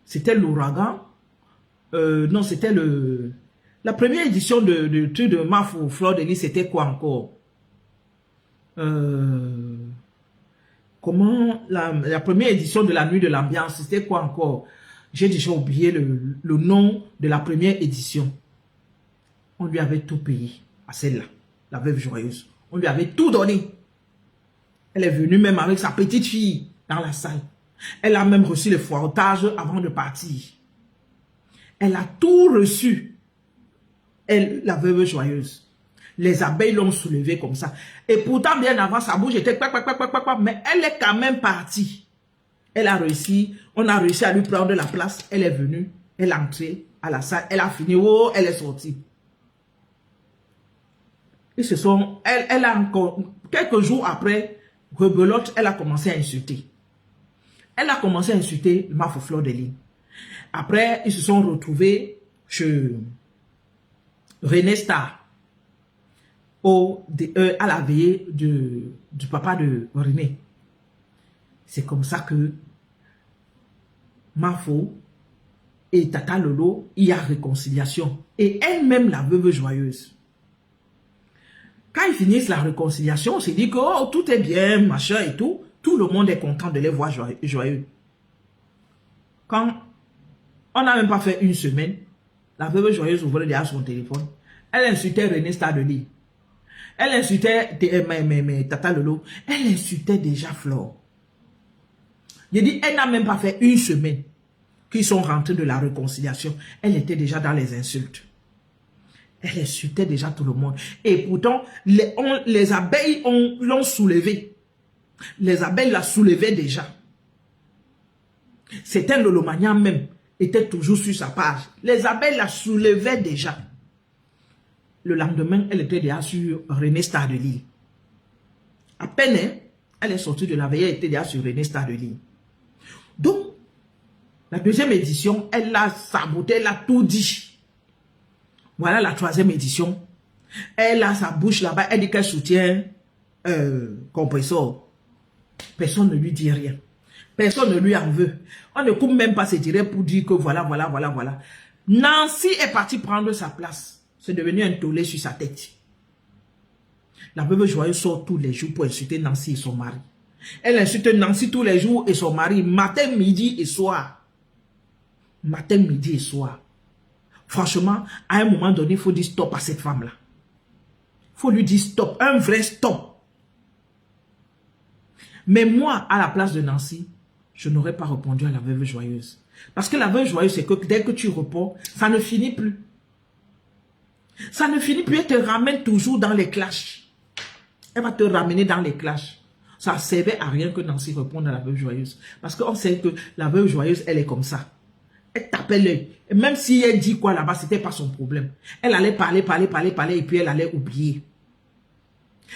C'était l'ouragan. Non, c'était le... La première édition de truc de Mafou Fleur de Lys, c'était quoi encore? Comment la première édition de la nuit de l'ambiance, c'était quoi encore? J'ai déjà oublié le nom de la première édition. On lui avait tout payé à celle-là, la veuve joyeuse. On lui avait tout donné. Elle est venue même avec sa petite fille dans la salle. Elle a même reçu le fouettage avant de partir. Elle a tout reçu. Elle, la veuve joyeuse. Les abeilles l'ont soulevée comme ça. Et pourtant, bien avant, sa bouche était mais elle est quand même partie. Elle a réussi, on a réussi à lui prendre la place. Elle est venue, elle est entrée à la salle, elle a fini, oh, elle est sortie. Ils se sont, elle a encore, quelques jours après, rebelote, elle a commencé à insulter. Elle a commencé à insulter Mafo Fleur de Lys. Après, ils se sont retrouvés chez René Star, à la veillée du papa de René. C'est comme ça que Mafo et Tata Lolo, il y a réconciliation. Et elle-même, la veuve joyeuse. Quand ils finissent la réconciliation, on se dit que oh, tout est bien, machin et tout. Tout le monde est content de les voir joyeux. Quand on n'a même pas fait une semaine, la veuve joyeuse ouvrait déjà son téléphone. Elle insultait René Star de Lys. Elle insultait Tata Lolo. Elle insultait déjà Flore. Je dis, elle n'a même pas fait une semaine qu'ils sont rentrés de la réconciliation. Elle était déjà dans les insultes. Elle insultait déjà tout le monde. Et pourtant, les abeilles l'ont soulevée. Les abeilles la soulevaient déjà. C'était Lolomania même, était toujours sur sa page. Les abeilles la soulevaient déjà. Le lendemain, elle était déjà sur René Star de Lys. À peine, elle est sortie de la veille, elle était déjà sur René Star de Lys. Donc, la deuxième édition, elle l'a saboté, elle a tout dit. Voilà la troisième édition. Elle a sa bouche là-bas, elle dit qu'elle soutient Compressor. Personne ne lui dit rien. Personne ne lui en veut. On ne coupe même pas ses tirets pour dire que voilà. Nancy est partie prendre sa place. C'est devenu un tollé sur sa tête. La veuve joyeuse sort tous les jours pour insulter Nancy et son mari. Elle insulte Nancy tous les jours et son mari, matin, midi et soir. Matin, midi et soir. Franchement, à un moment donné, il faut dire stop à cette femme-là. Il faut lui dire stop, un vrai stop. Mais moi, à la place de Nancy, je n'aurais pas répondu à la veuve joyeuse. Parce que la veuve joyeuse, c'est que dès que tu réponds, ça ne finit plus. Ça ne finit plus, elle te ramène toujours dans les clashs. Elle va te ramener dans les clashs. Ça ne servait à rien que Nancy réponde à la veuve joyeuse. Parce qu'on sait que la veuve joyeuse, elle est comme ça. Elle tapait l'œil. Et même si elle dit quoi là-bas, ce n'était pas son problème. Elle allait parler, et puis elle allait oublier.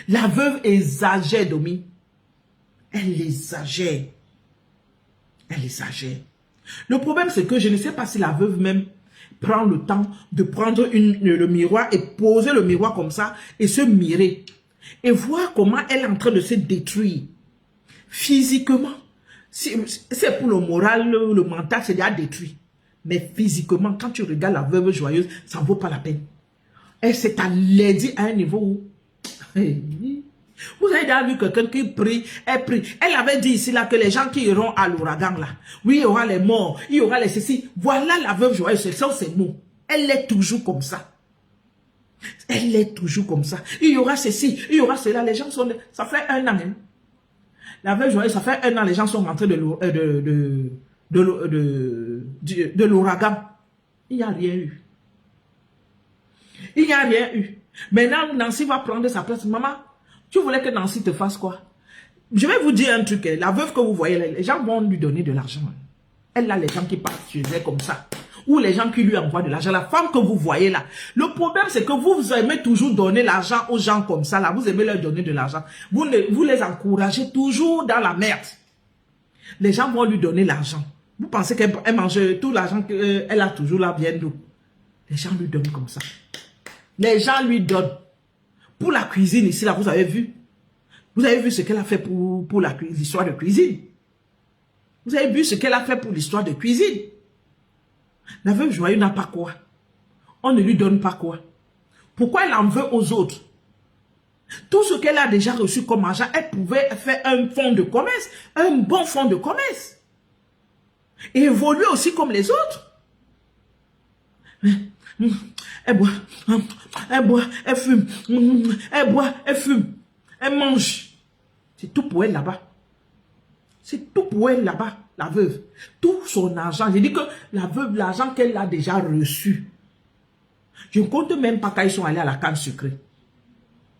La veuve exagère, Domi. Elle exagère. Elle exagère. Le problème, c'est que je ne sais pas si la veuve même prend le temps de prendre le miroir et poser le miroir comme ça et se mirer. Et voir comment elle est en train de se détruire. Physiquement. C'est pour le moral, le mental, c'est déjà détruit. Mais physiquement, quand tu regardes la veuve joyeuse, ça ne vaut pas la peine. Elle s'est allédie à un niveau où... Vous avez déjà vu quelqu'un qui prie, elle prie. Elle avait dit ici là que les gens qui iront à l'ouragan là, oui, il y aura les morts, il y aura les ceci. Voilà la veuve joyeuse, ce sont ses mots. Elle est toujours comme ça. Elle est toujours comme ça. Il y aura ceci, il y aura cela. Les gens sont... Ça fait un an. Hein. La veuve joyeuse, ça fait un an, les gens sont rentrés de l'ouragan. Il n'y a rien eu. Il n'y a rien eu. Maintenant, Nancy va prendre sa place. Maman, tu voulais que Nancy te fasse quoi? Je vais vous dire un truc. La veuve que vous voyez, les gens vont lui donner de l'argent. Elle a les gens qui partent chez elle comme ça. Ou les gens qui lui envoient de l'argent. La femme que vous voyez là. Le problème, c'est que vous aimez toujours donner l'argent aux gens comme ça. Là. Vous aimez leur donner de l'argent. Vous les encouragez toujours dans la merde. Les gens vont lui donner l'argent. Vous pensez qu'elle mange tout l'argent qu'elle a toujours là, bien d'où? Les gens lui donnent comme ça. Les gens lui donnent. Pour la cuisine ici, là, vous avez vu? Vous avez vu ce qu'elle a fait pour l'histoire de cuisine? Vous avez vu ce qu'elle a fait pour l'histoire de cuisine? La veuve joyeuse n'a pas quoi. On ne lui donne pas quoi. Pourquoi elle en veut aux autres? Tout ce qu'elle a déjà reçu comme argent, elle pouvait faire un fonds de commerce, un bon fonds de commerce. Et évoluer aussi comme les autres. Elle boit, elle fume, elle boit, elle fume, elle mange. C'est tout pour elle là-bas. C'est tout pour elle là-bas, la veuve. Tout son argent. J'ai dit que la veuve, l'argent qu'elle a déjà reçu. Je ne compte même pas quand ils sont allés à la canne sucrée.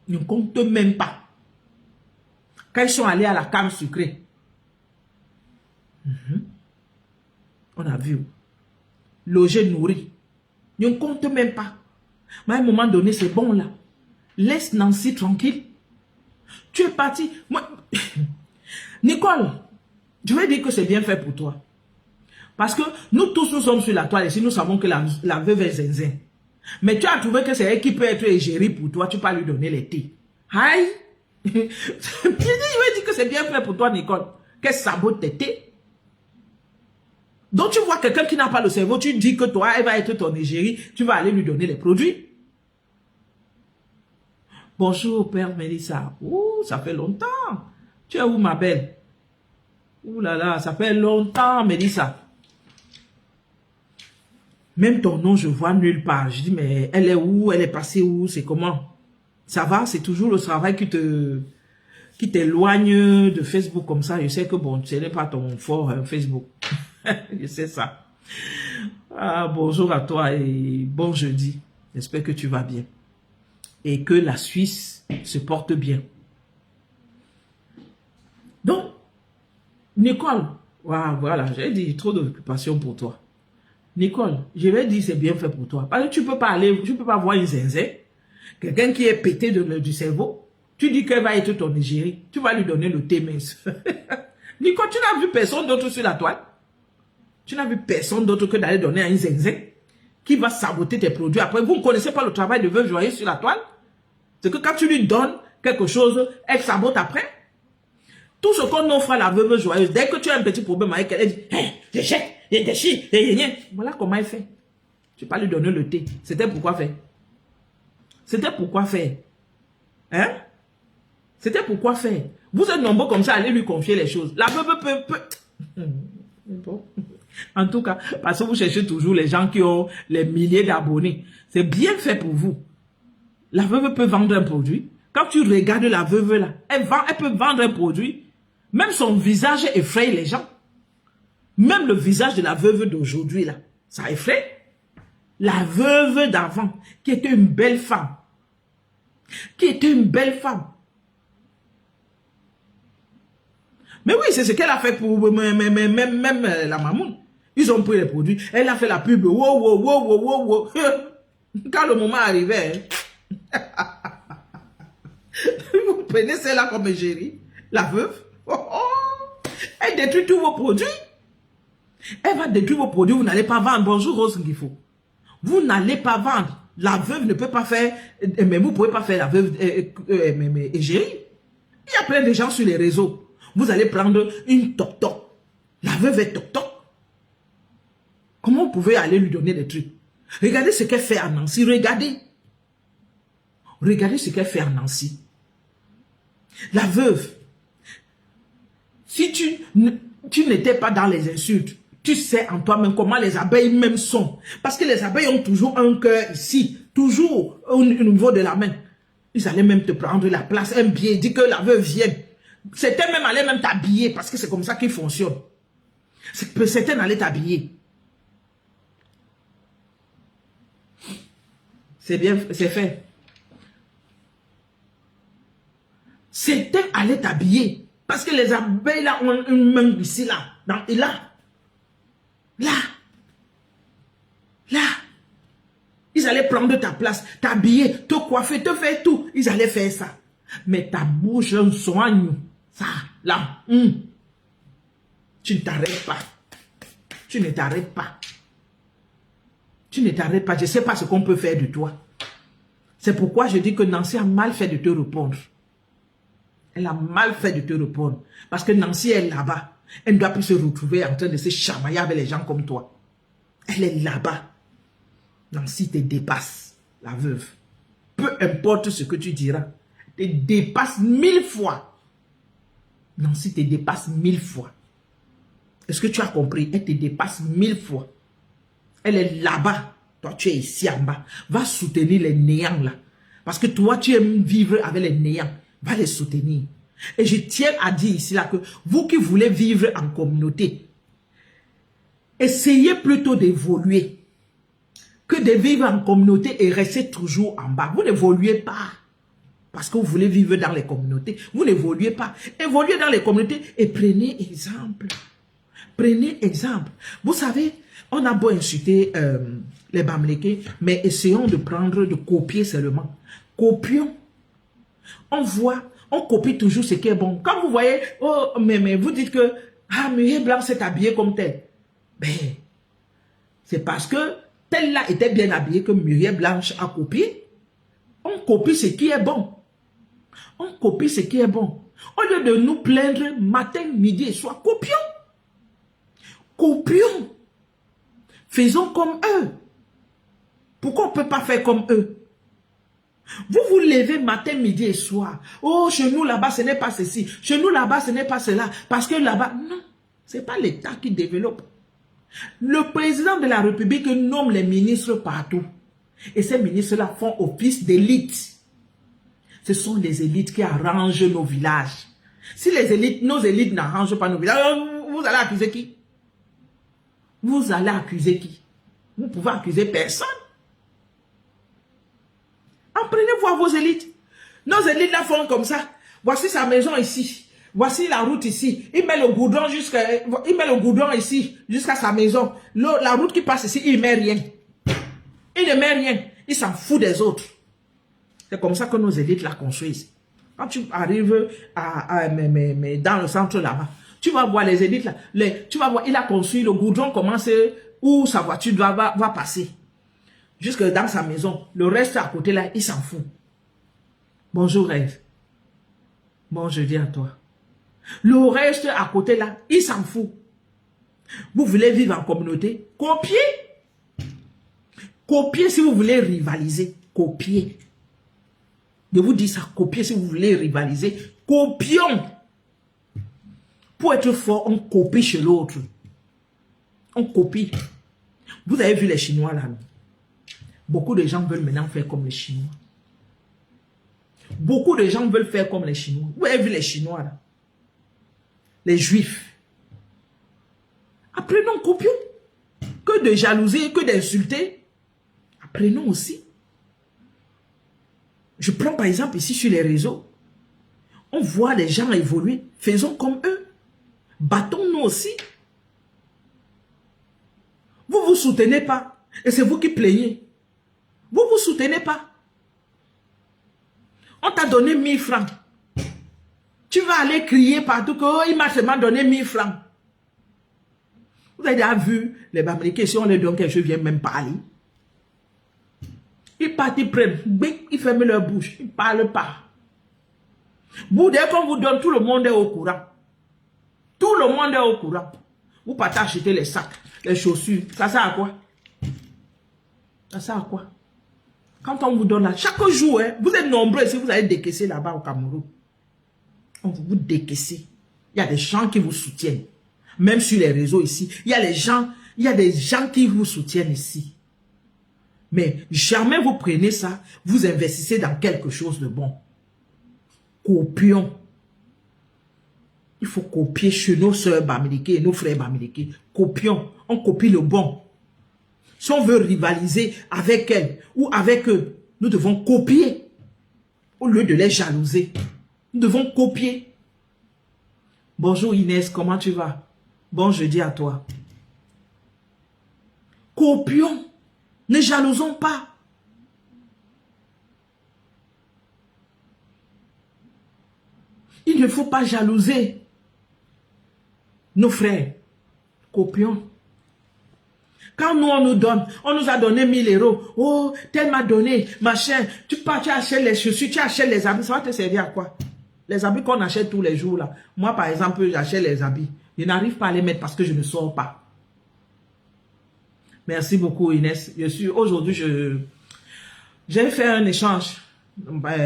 Je ne compte même pas. Quand ils sont allés à la canne sucrée. On a vu. Loger, nourri. Je ne compte même pas. Mais à un moment donné, c'est bon là. Laisse Nancy tranquille. Tu es parti. Moi, Nicole, je vais dire que c'est bien fait pour toi. Parce que nous tous, nous sommes sur la toile ici, nous savons que la veuve est zinzin. Mais tu as trouvé que c'est elle qui peut être égérie pour toi, tu peux lui donner les thés. Aïe! Je vais dire que c'est bien fait pour toi, Nicole. Qu'elle sabote tes thés. Donc tu vois quelqu'un qui n'a pas le cerveau, tu dis que toi, elle va être ton égérie, tu vas aller lui donner les produits. Bonjour, Père Mélissa. Ouh, ça fait longtemps. Tu es où, ma belle? Ouh là là, ça fait longtemps, Mélissa. Même ton nom, je vois nulle part. Je dis, mais elle est où? Elle est passée où? C'est comment? Ça va? C'est toujours le travail qui t'éloigne de Facebook comme ça. Je sais que bon, ce n'est pas ton fort Facebook. Je sais ça. Ah, bonjour à toi et bon jeudi. J'espère que tu vas bien. Et que la Suisse se porte bien. Donc, Nicole, voilà, j'ai dit trop d'occupation pour toi. Nicole, je vais dire c'est bien fait pour toi. Parce que tu peux pas aller, tu peux pas voir une zinzin, quelqu'un qui est pété du cerveau. Tu dis qu'elle va être ton égérie. Tu vas lui donner le thé mince. Nicole, tu n'as vu personne d'autre sur la toile. Tu n'as vu personne d'autre que d'aller donner à une zinzin qui va saboter tes produits. Après, vous ne connaissez pas le travail de veuve joyeuse sur la toile. C'est que quand tu lui donnes quelque chose, elle sabote après. Tout ce qu'on offre à la veuve joyeuse, dès que tu as un petit problème avec elle, elle dit hey, je jette, je déchire, voilà comment elle fait. Tu ne peux pas lui donner le thé. C'était pourquoi faire. C'était pourquoi faire. Hein? C'était pourquoi faire. Vous êtes nombreux comme ça à aller lui confier les choses. La veuve peut... Bon. En tout cas, parce que vous cherchez toujours les gens qui ont les milliers d'abonnés. C'est bien fait pour vous. La veuve peut vendre un produit. Quand tu regardes la veuve là, elle peut vendre un produit. Même son visage effraie les gens. Même le visage de la veuve d'aujourd'hui là, ça effraie. La veuve d'avant, qui était une belle femme. Mais oui, c'est ce qu'elle a fait pour même la mamoune. Ils ont pris les produits. Elle a fait la pub. Wow. Quand le moment arrivait, vous prenez celle-là comme égérie, la veuve. Elle détruit tous vos produits. Elle va détruire vos produits. Vous n'allez pas vendre. Bonjour Rose Ngifo. Vous n'allez pas vendre. La veuve ne peut pas faire, mais vous ne pouvez pas faire la veuve égérie. Il y a plein de gens sur les réseaux. Vous allez prendre une toc-toc. La veuve est toc-toc. Comment vous pouvez aller lui donner des trucs? Regardez ce qu'elle fait à Nancy. Regardez ce qu'elle fait à Nancy. La veuve. Si tu n'étais pas dans les insultes, tu sais en toi-même comment les abeilles même sont. Parce que les abeilles ont toujours un cœur ici. Toujours au niveau de la main. Ils allaient même te prendre la place, un billet, dire que la veuve vienne. Certains même allaient même t'habiller parce que c'est comme ça qu'ils fonctionnent. Certains allaient t'habiller. C'est bien, c'est fait. Certains allaient t'habiller parce que les abeilles là ont une main ici là, et là. Ils allaient prendre ta place, t'habiller, te coiffer, te faire tout. Ils allaient faire ça. Mais ta bouche, un soigne. Ça, là. Tu ne t'arrêtes pas. Tu ne t'arrêtes pas. Tu ne t'arrêtes pas. Je ne sais pas ce qu'on peut faire de toi. C'est pourquoi je dis que Nancy a mal fait de te répondre. Elle a mal fait de te répondre. Parce que Nancy est là-bas. Elle ne doit plus se retrouver en train de se chamailler avec les gens comme toi. Elle est là-bas. Nancy te dépasse, la veuve. Peu importe ce que tu diras. Elle te dépasse 1000 fois. Nancy te dépasse 1000 fois. Est-ce que tu as compris? Elle te dépasse 1000 fois. Elle est là-bas. Toi, tu es ici en bas. Va soutenir les néants là. Parce que toi, tu aimes vivre avec les néants. Va les soutenir. Et je tiens à dire ici là que vous qui voulez vivre en communauté, essayez plutôt d'évoluer que de vivre en communauté et rester toujours en bas. Vous n'évoluez pas. Parce que vous voulez vivre dans les communautés. Vous n'évoluez pas. Évoluez dans les communautés et prenez exemple. Prenez exemple. Vous savez, on a beau insulter les Bamileke, mais essayons de copier seulement. Copions On copie toujours ce qui est bon. Quand vous voyez, oh, mais vous dites que, ah, Muriel Blanche s'est habillée comme tel. Ben, c'est parce que tel là était bien habillé que Muriel Blanche a copié. On copie ce qui est bon. On copie ce qui est bon. Au lieu de nous plaindre matin, midi et soir, copions. Copions. Faisons comme eux. Pourquoi on ne peut pas faire comme eux? Vous vous levez matin, midi et soir. Oh, chez nous là-bas, ce n'est pas ceci. Chez nous là-bas, ce n'est pas cela. Parce que là-bas, non. Ce n'est pas l'État qui développe. Le président de la République nomme les ministres partout. Et ces ministres-là font office d'élite. Ce sont les élites qui arrangent nos villages. Si les élites, nos élites n'arrangent pas nos villages, vous allez accuser qui? Vous allez accuser qui? Vous pouvez accuser personne. Apprenez voir vos élites. Nos élites là font comme ça. Voici sa maison ici. Voici la route ici. Il met le goudron ici jusqu'à sa maison. La route qui passe ici, il ne met rien. Il ne met rien. Il s'en fout des autres. C'est comme ça que nos élites la construisent. Quand tu arrives dans le centre là-bas, tu vas voir les élites là. Tu vas voir, il a construit le goudron, commence où sa voiture va passer. Jusque dans sa maison. Le reste à côté là, il s'en fout. Bonjour Rêve. Bon jeudi à toi. Le reste à côté là, il s'en fout. Vous voulez vivre en communauté? Copiez. Copiez si vous voulez rivaliser. Copiez. Je vous dis ça, copiez si vous voulez rivaliser. Copions. Pour être fort, on copie chez l'autre. On copie. Vous avez vu les Chinois là? Beaucoup de gens veulent maintenant faire comme les Chinois. Beaucoup de gens veulent faire comme les Chinois. Vous avez vu les Chinois là? Les Juifs. Apprenons, copions. Que de jalousie, que d'insulter. Apprenons aussi. Je prends par exemple ici sur les réseaux. On voit les gens évoluer. Faisons comme eux. Battons-nous aussi. Vous ne vous soutenez pas. Et c'est vous qui plaignez. Vous ne vous soutenez pas. On t'a donné 1000 francs. Tu vas aller crier partout que oh, il m'a seulement donné 1000 francs. Vous avez déjà vu les Bamileke, si on les donne quelque chose, ils ne viennent même parler. Ils partent, ils prennent, ils ferment leur bouche, ils ne parlent pas. Vous, dès qu'on vous donne, tout le monde est au courant. Tout le monde est au courant. Vous partez acheter les sacs, les chaussures. Ça sert à quoi? Ça sert à quoi? Quand on vous donne là, chaque jour, hein, vous êtes nombreux si vous allez décaisser là-bas au Cameroun. On vous décaissez. Il y a des gens qui vous soutiennent. Même sur les réseaux ici, il y a des gens qui vous soutiennent ici. Mais jamais vous prenez ça, vous investissez dans quelque chose de bon. Copions. Il faut copier chez nos soeurs Bamileke et nos frères Bamileke. Copions. On copie le bon. Si on veut rivaliser avec elles ou avec eux, nous devons copier. Au lieu de les jalouser. Nous devons copier. Bonjour Inès, comment tu vas? Bon jeudi à toi. Copions. Ne jalousons pas. Il ne faut pas jalouser nos frères. Copions. Quand nous, on nous donne, on nous a donné 1000 €. Oh, tel m'a donné, machin. Tu pars, tu achètes les chaussures, tu achètes les habits. Ça va te servir à quoi? Les habits qu'on achète tous les jours là. Moi, par exemple, j'achète les habits. Je n'arrive pas à les mettre parce que je ne sors pas. Merci beaucoup Inès. Aujourd'hui, j'ai fait un échange.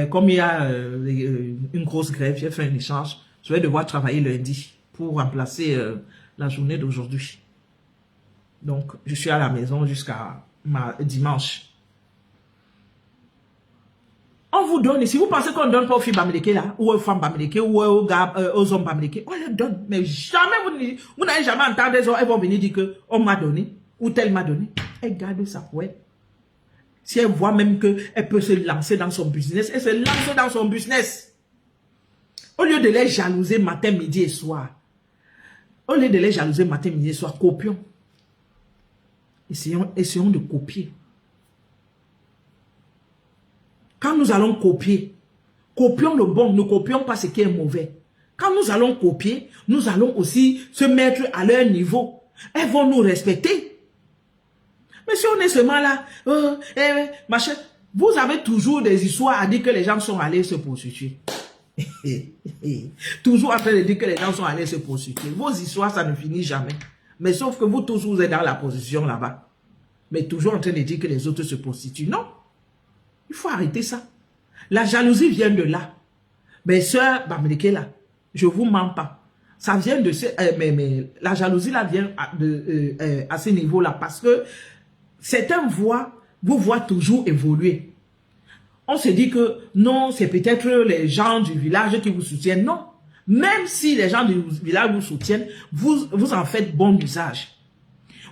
Comme il y a une grosse grève, j'ai fait un échange. Je vais devoir travailler lundi pour remplacer la journée d'aujourd'hui. Donc, je suis à la maison jusqu'à dimanche. On vous donne, si vous pensez qu'on ne donne pas aux filles Bamileke là, ou aux femmes Bamileke, ou aux hommes Bamileke, on les donne. Mais jamais, vous n'avez jamais entendu des gens, elles vont venir dire que on m'a donné, ou tel m'a donné. Elle garde ça pour elle. Si elle voit même qu'elle peut se lancer dans son business, elle se lance dans son business. Au lieu de les jalouser matin, midi et soir. Au lieu de les jalouser matin, midi et soir, copions. Essayons de copier. Quand nous allons copier Copions le bon, ne copions pas ce qui est mauvais. Quand nous allons copier, nous allons aussi se mettre à leur niveau. Elles vont nous respecter. Mais si on est seulement là, machin, vous avez toujours des histoires à dire que les gens sont allés se prostituer. Toujours en train de dire que les gens sont allés se prostituer. Vos histoires, ça ne finit jamais. Mais sauf que vous tous, vous êtes dans la position là-bas. Mais toujours en train de dire que les autres se prostituent. Non. Il faut arrêter ça. La jalousie vient de là. Mais sœur Bamileke là, je vous mens pas. Ça vient de ce... mais la jalousie là vient à ce niveau-là. Parce que certains vous voient toujours évoluer. On se dit que non, c'est peut-être les gens du village qui vous soutiennent. Non. Même si les gens du village vous soutiennent, vous en faites bon usage.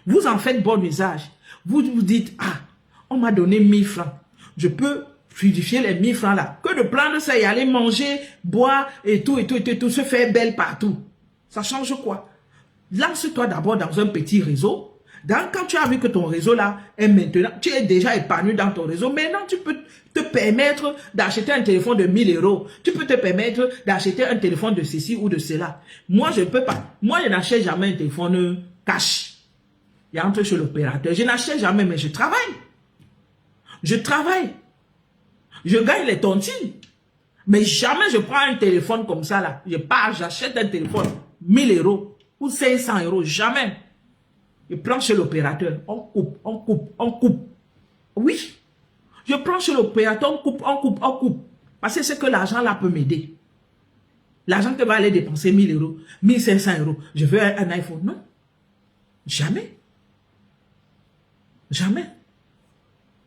Vous en faites bon usage. Vous vous dites, ah, on m'a donné 1000 francs. Je peux fluidifier les 1000 francs là. Que de prendre ça et aller manger, boire et tout, se faire belle partout. Ça change quoi? Lance-toi d'abord dans un petit réseau. Quand tu as vu que ton réseau là est maintenant, tu es déjà épanoui dans ton réseau, maintenant tu peux te permettre d'acheter un téléphone de 1000 €. Tu peux te permettre d'acheter un téléphone de ceci ou de cela. Moi, je ne peux pas. Moi, je n'achète jamais un téléphone cash. Il entre chez l'opérateur. Je n'achète jamais, mais je travaille. Je travaille. Je gagne les tontines. Mais jamais je prends un téléphone comme ça là. Je pars, j'achète un téléphone 1000 € ou 500 €. Jamais. Je prends chez l'opérateur. On coupe. Oui. Je prends chez l'opérateur, on coupe. Parce que c'est que l'argent là peut m'aider. L'argent que va aller dépenser 1000 €, 1500 €. Je veux un iPhone. Non. Jamais. Jamais.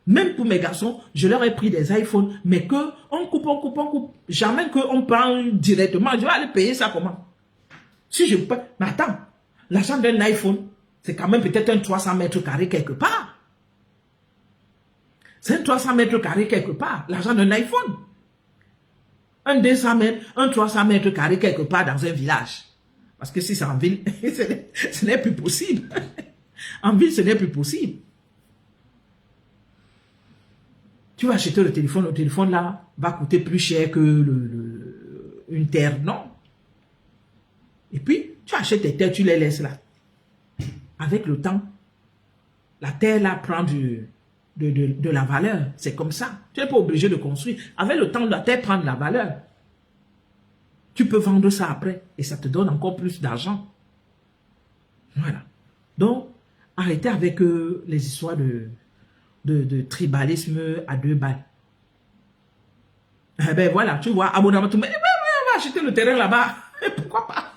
Même pour mes garçons, je leur ai pris des iPhones, mais que on coupe. Jamais qu'on prend directement. Je vais aller payer ça comment? Si je peux. Mais attends, l'argent d'un iPhone, c'est quand même peut-être un 300 mètres carrés quelque part. C'est un 300 mètres carrés quelque part, l'argent d'un iPhone. Un 200 mètres, un 300 mètres carrés quelque part dans un village. Parce que si c'est en ville, ce n'est plus possible. En ville, ce n'est plus possible. Tu vas acheter le téléphone là va coûter plus cher que une terre, non. Et puis, tu achètes tes terres, tu les laisses là. Avec le temps, la terre là prend de la valeur. C'est comme ça. Tu n'es pas obligé de construire. Avec le temps, la terre prend de la valeur. Tu peux vendre ça après et ça te donne encore plus d'argent. Voilà. Donc, arrêtez avec les histoires de tribalisme à 2 balles. Eh ben voilà, tu vois, abonnement, on va acheter le terrain là-bas. Pourquoi pas?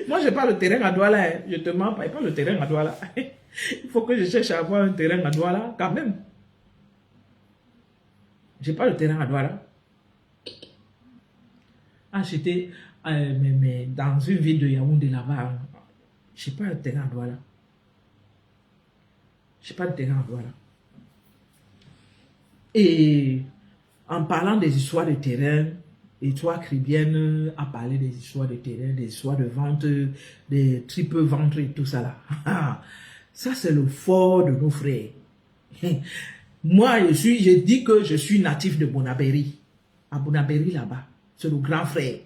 Moi, je n'ai pas le terrain à Douala. Hein. Je te mens pas, je n'ai pas le terrain à Douala. Il faut que je cherche à avoir un terrain à Douala, quand même. Je n'ai pas le terrain à Douala. Acheter mais dans une ville de Yaoundé là-bas, je n'ai pas le terrain à Douala. Je n'ai pas le terrain à Douala. Et en parlant des histoires de terrain, et toi, Cribienne, a parlé des histoires de terrain, des histoires de vente, des triples ventres et tout ça là. Ça, c'est le fort de nos frères. Moi, je dis que je suis natif de Bonabéry. À Bonabéry, là-bas. C'est le grand frère.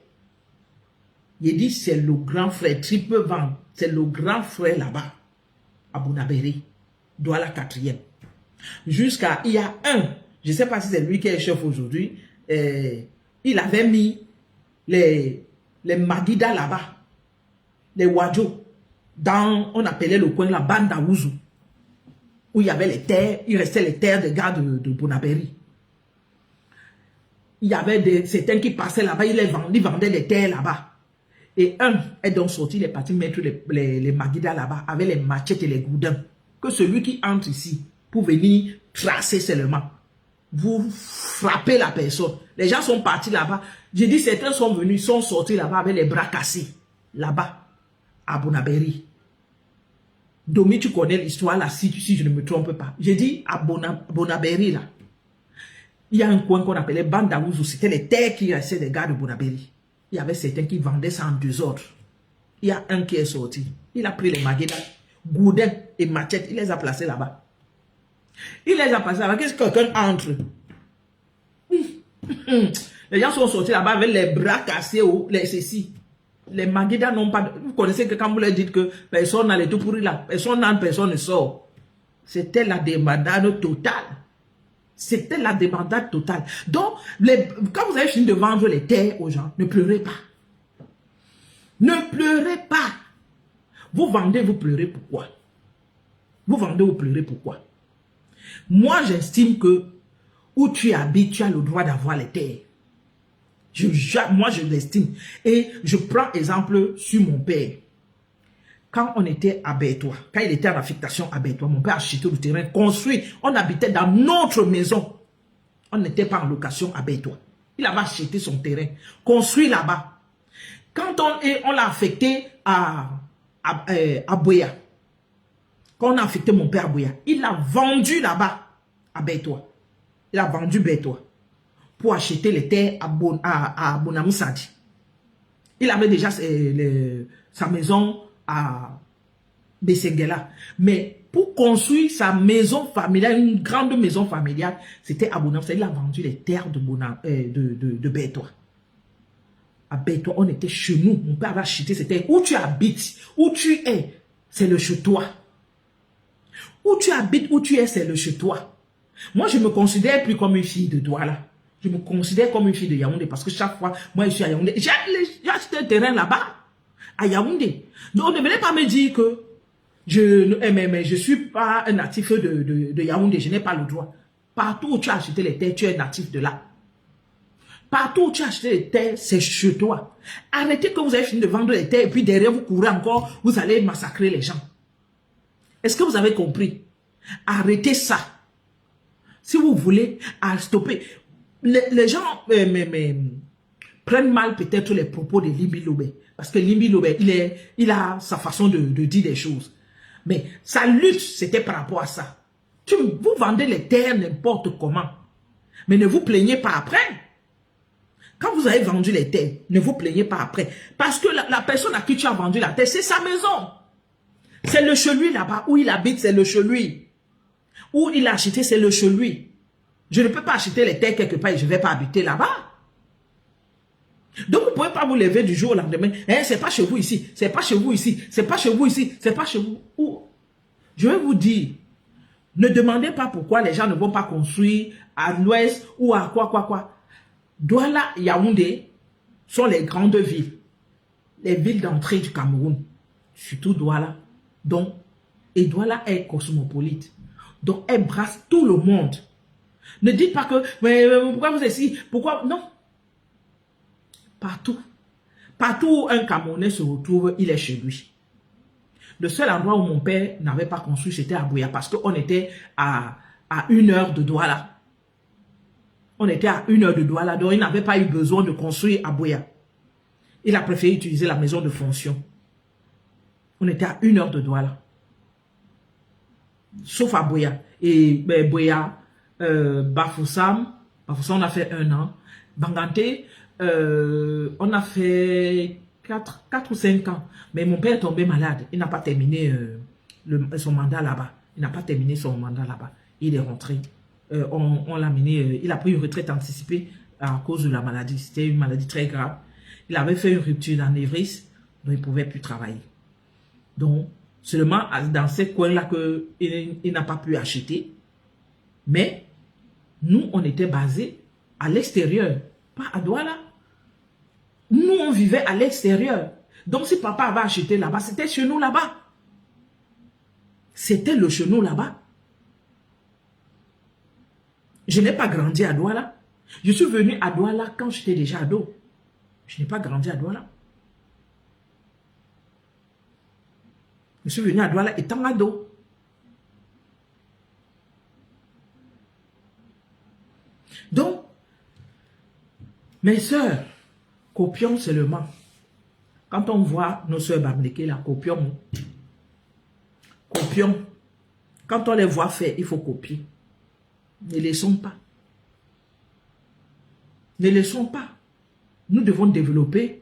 Il dit c'est le grand frère, triple ventre. C'est le grand frère là-bas. À Bonabéry. Douala 4e. Jusqu'à, il y a je ne sais pas si c'est lui qui est chef aujourd'hui, il avait mis les Magida là-bas, les Wadjo, dans, on appelait le coin la Banda Ouzou, où il y avait les terres, il restait les terres des gars de Bonabéry. Il y avait certains qui passaient là-bas, ils vendaient les terres là-bas. Et est donc sorti, il est parti mettre les Magida là-bas, avec les machettes et les goudins. Que celui qui entre ici, pour venir tracer seulement, vous frappez la personne. Les gens sont partis là-bas. J'ai dit, certains sont venus, sont sortis là-bas avec les bras cassés. Là-bas, à Bonabéry. Domi, tu connais l'histoire là, si je ne me trompe pas. J'ai dit, à Bonabéry là, il y a un coin qu'on appelait Bandaouzou. C'était les terres qui restaient des gars de Bonabéry. Il y avait certains qui vendaient ça en 2 ordres. Il y a un qui est sorti. Il a pris les maguettes, goudins et machettes. Il les a placés là-bas. Il les a placés là-bas. Qu'est-ce que quelqu'un entre? Les gens sont sortis là-bas avec les bras cassés, les ceci. Les Maguida n'ont pas... Vous connaissez que quand vous leur dites que personne n'a les tout pourri là, personne n'entre, personne ne sort. C'était la débandade totale. C'était la débandade totale. Donc, quand vous avez fini de vendre les terres aux gens, ne pleurez pas. Ne pleurez pas. Vous vendez, vous pleurez pourquoi? Vous vendez, vous pleurez pourquoi? Moi, j'estime que où tu habites, tu as le droit d'avoir les terres. Moi, je l'estime. Et je prends exemple sur mon père. Quand on était à Bertois, quand il était en affectation à Bertois, mon père a acheté le terrain, construit. On habitait dans notre maison. On n'était pas en location à Bertois. Il avait acheté son terrain, construit là-bas. Quand on l'a affecté à Boya, quand on a affecté mon père à Boya, il a vendu là-bas à Bertois. Il a vendu Bertois pour acheter les terres à Bonamoussadi. Il avait déjà sa maison à Bessenguela. Mais pour construire sa maison familiale, une grande maison familiale, c'était à Bonamoussadi. Il a vendu les terres de Bertois. À Bertois, on était chez nous. Mon père avait acheté ces terres. Où tu habites, où tu es, c'est le chez toi. Où tu habites, où tu es, c'est le chez toi. Moi, je me considère plus comme une fille de Douala. Je me considère comme une fille de Yaoundé parce que chaque fois, moi, je suis à Yaoundé. J'ai acheté un terrain là-bas, à Yaoundé. Donc, ne venez pas me dire que je ne suis pas un natif de Yaoundé. Je n'ai pas le droit. Partout où tu as acheté les terres, tu es natif de là. Partout où tu as acheté les terres, c'est chez toi. Arrêtez que vous avez fini de vendre les terres et puis derrière, vous courez encore, vous allez massacrer les gens. Est-ce que vous avez compris? Arrêtez ça. Si vous voulez stopper, les gens prennent mal peut-être les propos de Limbi Lobé. Parce que Limbi Lobé, il a sa façon de dire des choses. Mais sa lutte, c'était par rapport à ça. Vous vendez les terres n'importe comment. Mais ne vous plaignez pas après. Quand vous avez vendu les terres, ne vous plaignez pas après. Parce que la personne à qui tu as vendu la terre, c'est sa maison. C'est le chez lui là-bas. Où il habite, c'est le chez lui. Où il a acheté, c'est le chez lui. Je ne peux pas acheter les terres quelque part et je ne vais pas habiter là-bas. Donc, vous ne pouvez pas vous lever du jour au lendemain. Eh, c'est pas chez vous ici. C'est pas chez vous ici. C'est pas chez vous ici. C'est pas chez vous. Je vais vous dire, ne demandez pas pourquoi les gens ne vont pas construire à l'ouest ou à quoi. Douala, Yaoundé sont les grandes villes. Les villes d'entrée du Cameroun. Surtout Douala. Donc, et Douala est cosmopolite. Donc, elle brasse tout le monde. Ne dites pas que, mais pourquoi vous êtes ici? Pourquoi? Non. Partout. Partout où un Camerounais se retrouve, il est chez lui. Le seul endroit où mon père n'avait pas construit, c'était à Boya, parce qu'on était à 1 heure de Douala. On était à 1 heure de Douala, donc il n'avait pas eu besoin de construire à Boya. Il a préféré utiliser la maison de fonction. On était à 1 heure de Douala. Sauf à Boya. Et Boya, Bafoussam, on a fait 1 an. Banganté, on a fait 4 ou 5 ans. Mais mon père est tombé malade. Il n'a pas terminé son mandat là-bas. Il n'a pas terminé son mandat là-bas. Il est rentré. On l'a mené. Il a pris une retraite anticipée à cause de la maladie. C'était une maladie très grave. Il avait fait une rupture d'anévrisme, donc il ne pouvait plus travailler. Donc, seulement dans ces coins-là qu'il n'a pas pu acheter. Mais, nous, on était basés à l'extérieur, pas à Douala. Nous, on vivait à l'extérieur. Donc, si papa avait acheté là-bas, c'était chez nous là-bas. C'était le chez nous là-bas. Je n'ai pas grandi à Douala. Je suis venu à Douala quand j'étais déjà ado. Je n'ai pas grandi à Douala. Je suis venu à Douala étant ado. Donc, mes sœurs, copions seulement. Quand on voit nos sœurs Bamléké, là, copions. Copions. Quand on les voit faire, il faut copier. Ne laissons pas. Ne laissons pas. Nous devons développer.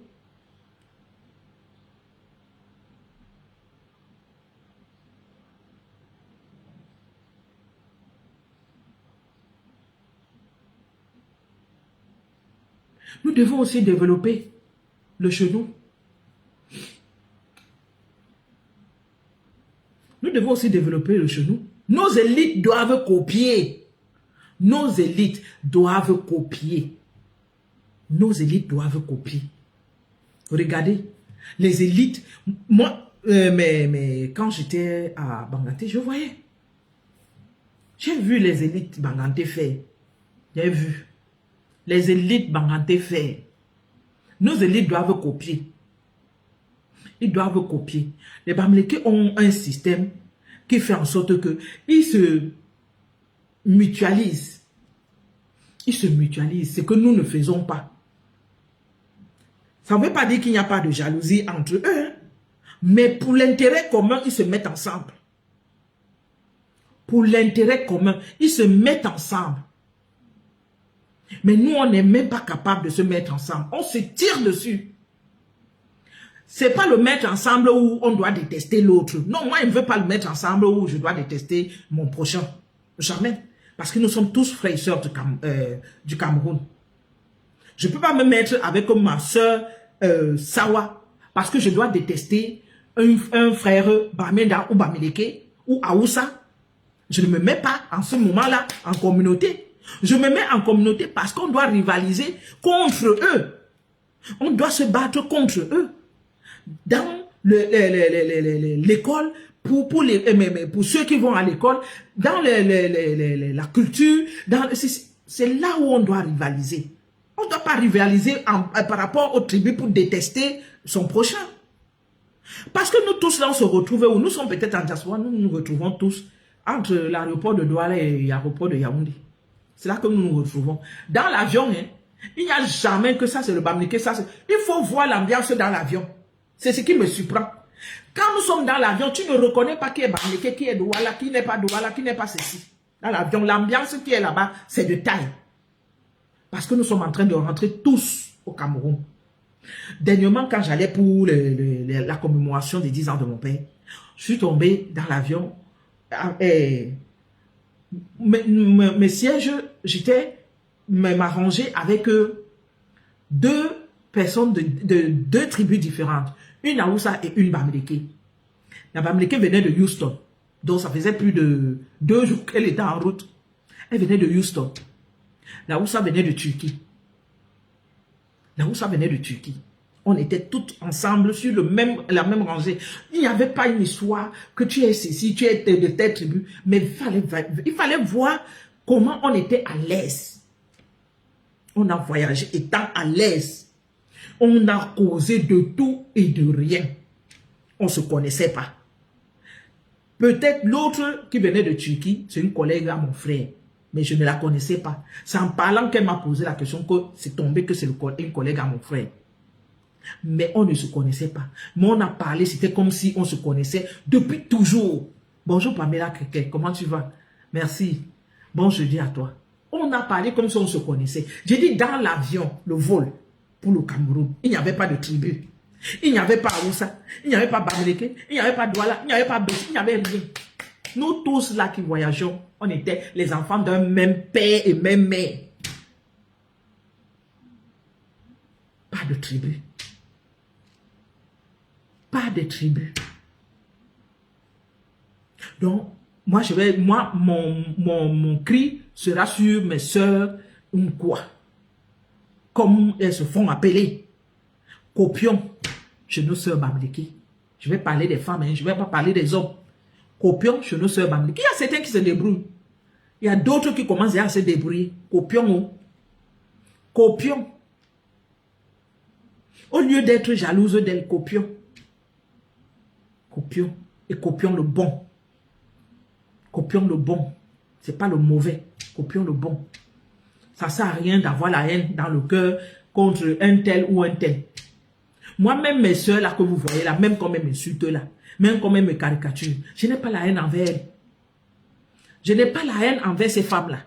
Nous devons aussi développer le genou. Nous devons aussi développer le genou. Nos élites doivent copier. Nos élites doivent copier. Nos élites doivent copier. Regardez, les élites, moi, mais quand j'étais à Banganté, je voyais. J'ai vu les élites Banganté faire. J'ai vu. Les élites Banganté faire. Nos élites doivent copier. Ils doivent copier. Les Bamileke ont un système qui fait en sorte que ils se mutualisent. Ils se mutualisent. C'est que nous ne faisons pas. Ça ne veut pas dire qu'il n'y a pas de jalousie entre eux. Hein? Mais pour l'intérêt commun, ils se mettent ensemble. Pour l'intérêt commun, ils se mettent ensemble. Mais nous, on n'est même pas capable de se mettre ensemble. On se tire dessus. C'est pas le mettre ensemble où on doit détester l'autre. Non, moi, je ne veux pas le mettre ensemble où je dois détester mon prochain. Jamais. Parce que nous sommes tous frères et sœurs du Cameroun. Je ne peux pas me mettre avec ma soeur Sawa parce que je dois détester un frère Bamenda ou Bamileke ou Aoussa. Je ne me mets pas en ce moment-là en communauté. Je me mets en communauté parce qu'on doit rivaliser contre eux. On doit se battre contre eux. Dans l'école, pour ceux qui vont à l'école, dans la culture, c'est là où on doit rivaliser. On ne doit pas rivaliser par rapport aux tribus pour détester son prochain. Parce que nous tous là, on se retrouve où nous sommes peut-être en diaspora, nous nous retrouvons tous entre l'aéroport de Douala et l'aéroport de Yaoundé. C'est là que nous nous retrouvons. Dans l'avion, hein, il n'y a jamais que ça, c'est le Bamileke, ça. Il faut voir l'ambiance dans l'avion. C'est ce qui me surprend. Quand nous sommes dans l'avion, tu ne reconnais pas qui est Bamileke, qui est Douala, qui n'est pas Douala, qui n'est pas ceci. Dans l'avion, l'ambiance qui est là-bas, c'est de taille. Parce que nous sommes en train de rentrer tous au Cameroun. Dernièrement, quand j'allais pour la commémoration des 10 ans de mon père, je suis tombé dans l'avion. Mes sièges, j'étais m'arranger avec deux personnes de deux tribus différentes. Une Aoussa et une Bamileke. La Bamileke venait de Houston. Donc ça faisait plus de 2 jours qu'elle était en route. Elle venait de Houston. La Aoussa venait de Turquie. La Aoussa venait de Turquie. On était toutes ensemble sur la même rangée. Il n'y avait pas une histoire que tu es ceci, tu es de telle tribu. Mais il fallait voir comment on était à l'aise. On a voyagé étant à l'aise. On a causé de tout et de rien. On ne se connaissait pas. Peut-être l'autre qui venait de Turquie, c'est une collègue à mon frère. Mais je ne la connaissais pas. C'est en parlant qu'elle m'a posé la question que c'est tombé que c'est une collègue à mon frère. Mais on ne se connaissait pas. Mais on a parlé, c'était comme si on se connaissait depuis toujours. Bonjour Pamela Keke, comment tu vas? Merci. Bon jeudi à toi. On a parlé comme si on se connaissait. J'ai dit dans l'avion, le vol pour le Cameroun, il n'y avait pas de tribu. Il n'y avait pas Aoussa, il n'y avait pas Bamileke, il n'y avait pas Douala, il n'y avait pas Bessi, il n'y avait rien. Nous tous là qui voyageons, on était les enfants d'un même père et même mère. Pas de tribu. Pas de tribu. Donc, mon cri sera sur mes sœurs Nkwa. Comme elles se font appeler. Copions chez nos sœurs Bamileke. Je vais parler des femmes, hein, je ne vais pas parler des hommes. Copions chez nos sœurs Bamileke. Il y a certains qui se débrouillent. Il y a d'autres qui commencent à se débrouiller. Copions. Copions. Au lieu d'être jalouse d'elles, copions. Copions. Et copions le bon. Copions le bon. Ce n'est pas le mauvais. Copions le bon. Ça ne sert à rien d'avoir la haine dans le cœur contre un tel ou un tel. Moi-même, mes soeurs là que vous voyez là, même quand elles m'insultent là, même quand elles me caricaturent, je n'ai pas la haine envers elles. Je n'ai pas la haine envers ces femmes-là.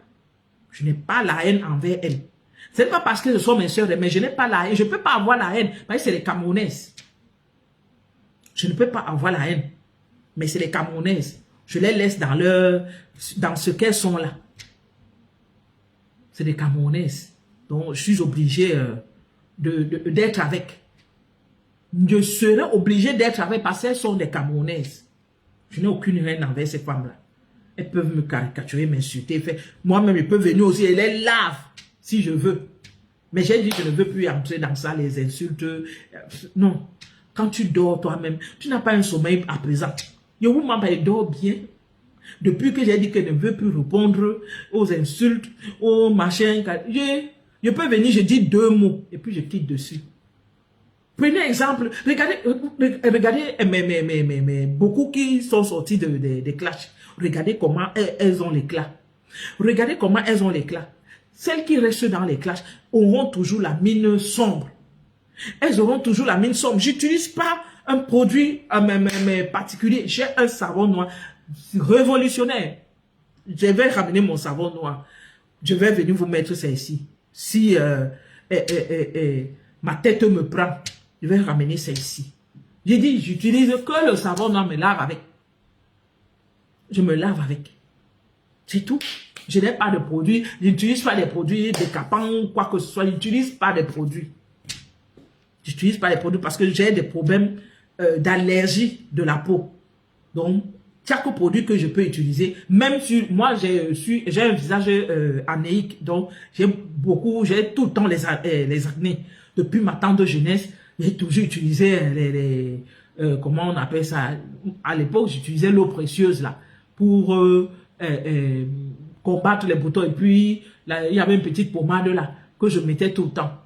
Je n'ai pas la haine envers elles. Ce n'est pas parce que ce sont mes soeurs, mais je n'ai pas la haine. Je ne peux pas avoir la haine, parce que c'est les Camerounaises. Je ne peux pas avoir la haine, mais c'est les Camerounaises. Je les laisse dans ce qu'elles sont là. C'est des Camerounaises. Donc, je suis obligé d'être avec. Je serai obligé d'être avec parce qu'elles sont des Camerounaises. Je n'ai aucune haine envers ces femmes-là. Elles peuvent me caricaturer, m'insulter. Moi-même, ils peuvent venir aussi et les lave si je veux. Mais j'ai dit que je ne veux plus entrer dans ça, les insultes. Non. Quand tu dors toi-même, tu n'as pas un sommeil à présent. Yo, elle dort bien. Depuis que j'ai dit que je ne veux plus répondre aux insultes, aux machins. Je peux venir, je dis 2 mots et puis je quitte dessus. Prenez exemple, regardez beaucoup qui sont sortis des clashs. Regardez comment elles ont l'éclat. Regardez comment elles ont l'éclat. Celles qui restent dans les clashs auront toujours la mine sombre. Elles auront toujours la mine sombre. J'utilise pas un produit particulier. J'ai un savon noir révolutionnaire. Je vais ramener mon savon noir. Je vais venir vous mettre ça ici. Si ma tête me prend, je vais ramener ça ici. J'ai dit, j'utilise que le savon noir, me lave avec. Je me lave avec. C'est tout. Je n'ai pas de produits. Je n'utilise pas des produits décapants ou quoi que ce soit. Je n'utilise pas des produits. Je n'utilise pas des produits parce que j'ai des problèmes d'allergie de la peau. Donc, chaque produit que je peux utiliser, même si moi j'ai un visage anéique, donc j'ai tout le temps les acnés. Depuis ma tendre jeunesse, j'ai toujours utilisé comment on appelle ça. À l'époque, j'utilisais l'eau précieuse là pour combattre les boutons. Et puis, là, il y avait une petite pommade là que je mettais tout le temps.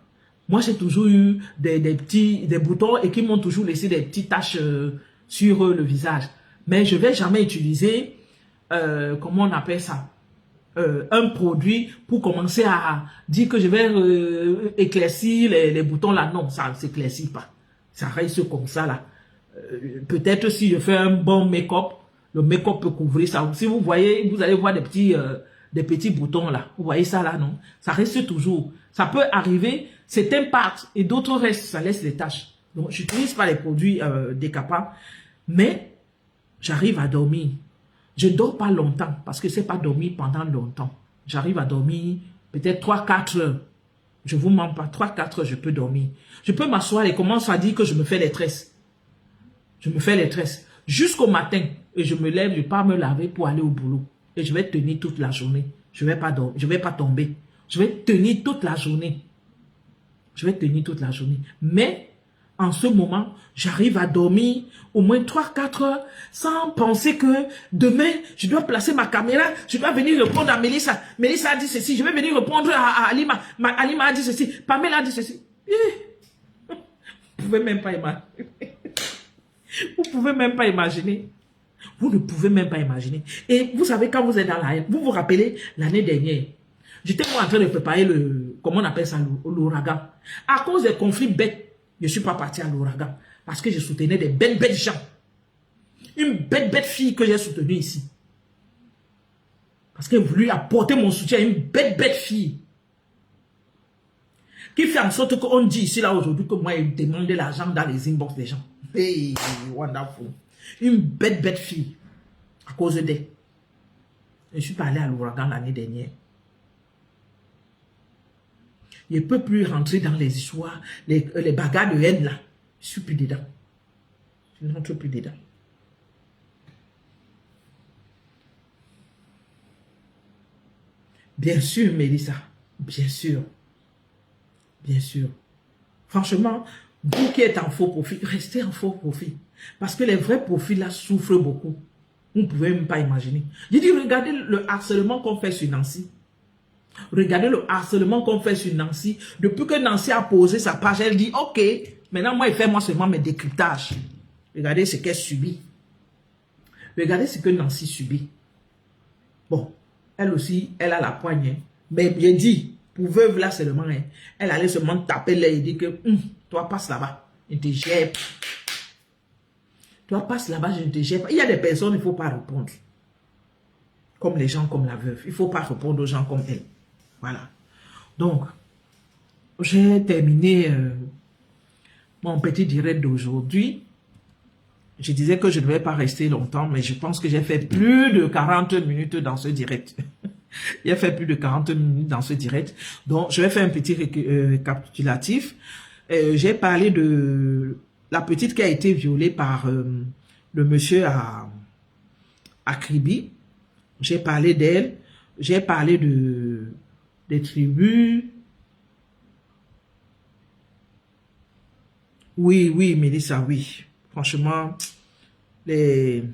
Moi, j'ai toujours eu des boutons et qui m'ont toujours laissé des petites taches sur le visage. Mais je ne vais jamais utiliser, comment on appelle ça, un produit pour commencer à dire que je vais éclaircir les boutons là. Non, ça ne s'éclaircit pas. Ça reste comme ça là. Peut-être si je fais un bon make-up, le make-up peut couvrir ça. Si vous voyez, vous allez voir des petits boutons là. Vous voyez ça là, non? Ça reste toujours. Ça peut arriver, certains partent et d'autres restent, ça laisse des taches. Donc, je n'utilise pas les produits décapants, mais j'arrive à dormir. Je ne dors pas longtemps parce que ce n'est pas dormir pendant longtemps. J'arrive à dormir peut-être 3-4 heures. Je ne vous mens pas, 3-4 heures, je peux dormir. Je peux m'asseoir et commencer à dire que je me fais les tresses. Je me fais les tresses jusqu'au matin et je me lève, je pars me laver pour aller au boulot. Et je vais tenir toute la journée. Je ne vais pas tomber. Je vais tenir toute la journée. Je vais tenir toute la journée. Mais en ce moment, j'arrive à dormir au moins 3-4 heures sans penser que demain, je dois placer ma caméra, je dois venir répondre à Mélissa. Mélissa a dit ceci, je vais venir répondre à Alima. Alima a dit ceci, Pamela a dit ceci. Vous ne pouvez même pas imaginer. Vous ne pouvez même pas imaginer. Vous ne pouvez même pas imaginer. Et vous savez, quand vous êtes dans la haine, vous vous rappelez l'année dernière, j'étais moi en train de préparer comment on appelle ça, l'ouragan. À cause des conflits bêtes, je ne suis pas parti à l'ouragan. Parce que je soutenais des bêtes gens. Une bête fille que j'ai soutenue ici. Parce qu'elle voulait apporter mon soutien à une bête fille. Qui fait en sorte qu'on dit ici, là, aujourd'hui, que moi, il demande l'argent dans les inbox des gens. Hey, wonderful. Une bête fille. À cause d'elle. Je suis pas allé à l'ouragan l'année dernière. Je ne peux plus rentrer dans les histoires, les bagarres de haine là. Je ne suis plus dedans. Je ne rentre plus dedans. Bien sûr, Mélissa. Bien sûr. Bien sûr. Franchement, vous qui êtes en faux profil, restez en faux profil. Parce que les vrais profils là souffrent beaucoup. Vous ne pouvez même pas imaginer. J'ai dit, regardez le harcèlement qu'on fait sur Nancy. Regardez le harcèlement qu'on fait sur Nancy. Depuis que Nancy a posé sa page, elle dit, ok, maintenant moi, il fait moi seulement mes décryptages. Regardez ce qu'elle subit. Regardez ce que Nancy subit. Bon, elle aussi, elle a la poignée. Mais bien dit, pour veuve là seulement, hein, elle allait seulement taper là et dire que, toi passe là-bas, je te gère. Toi passe là-bas, je ne te gère pas. Il y a des personnes, il ne faut pas répondre. Comme les gens, comme la veuve. Il ne faut pas répondre aux gens comme elle. Voilà. Donc, j'ai terminé mon petit direct d'aujourd'hui. Je disais que je ne vais pas rester longtemps, mais je pense que j'ai fait plus de 40 minutes dans ce direct. J'ai fait plus de 40 minutes dans ce direct. Donc, je vais faire un petit récapitulatif. J'ai parlé de la petite qui a été violée par le monsieur à Kribi. J'ai parlé d'elle. J'ai parlé des tribus. Oui, oui, Mélissa, oui. Franchement, les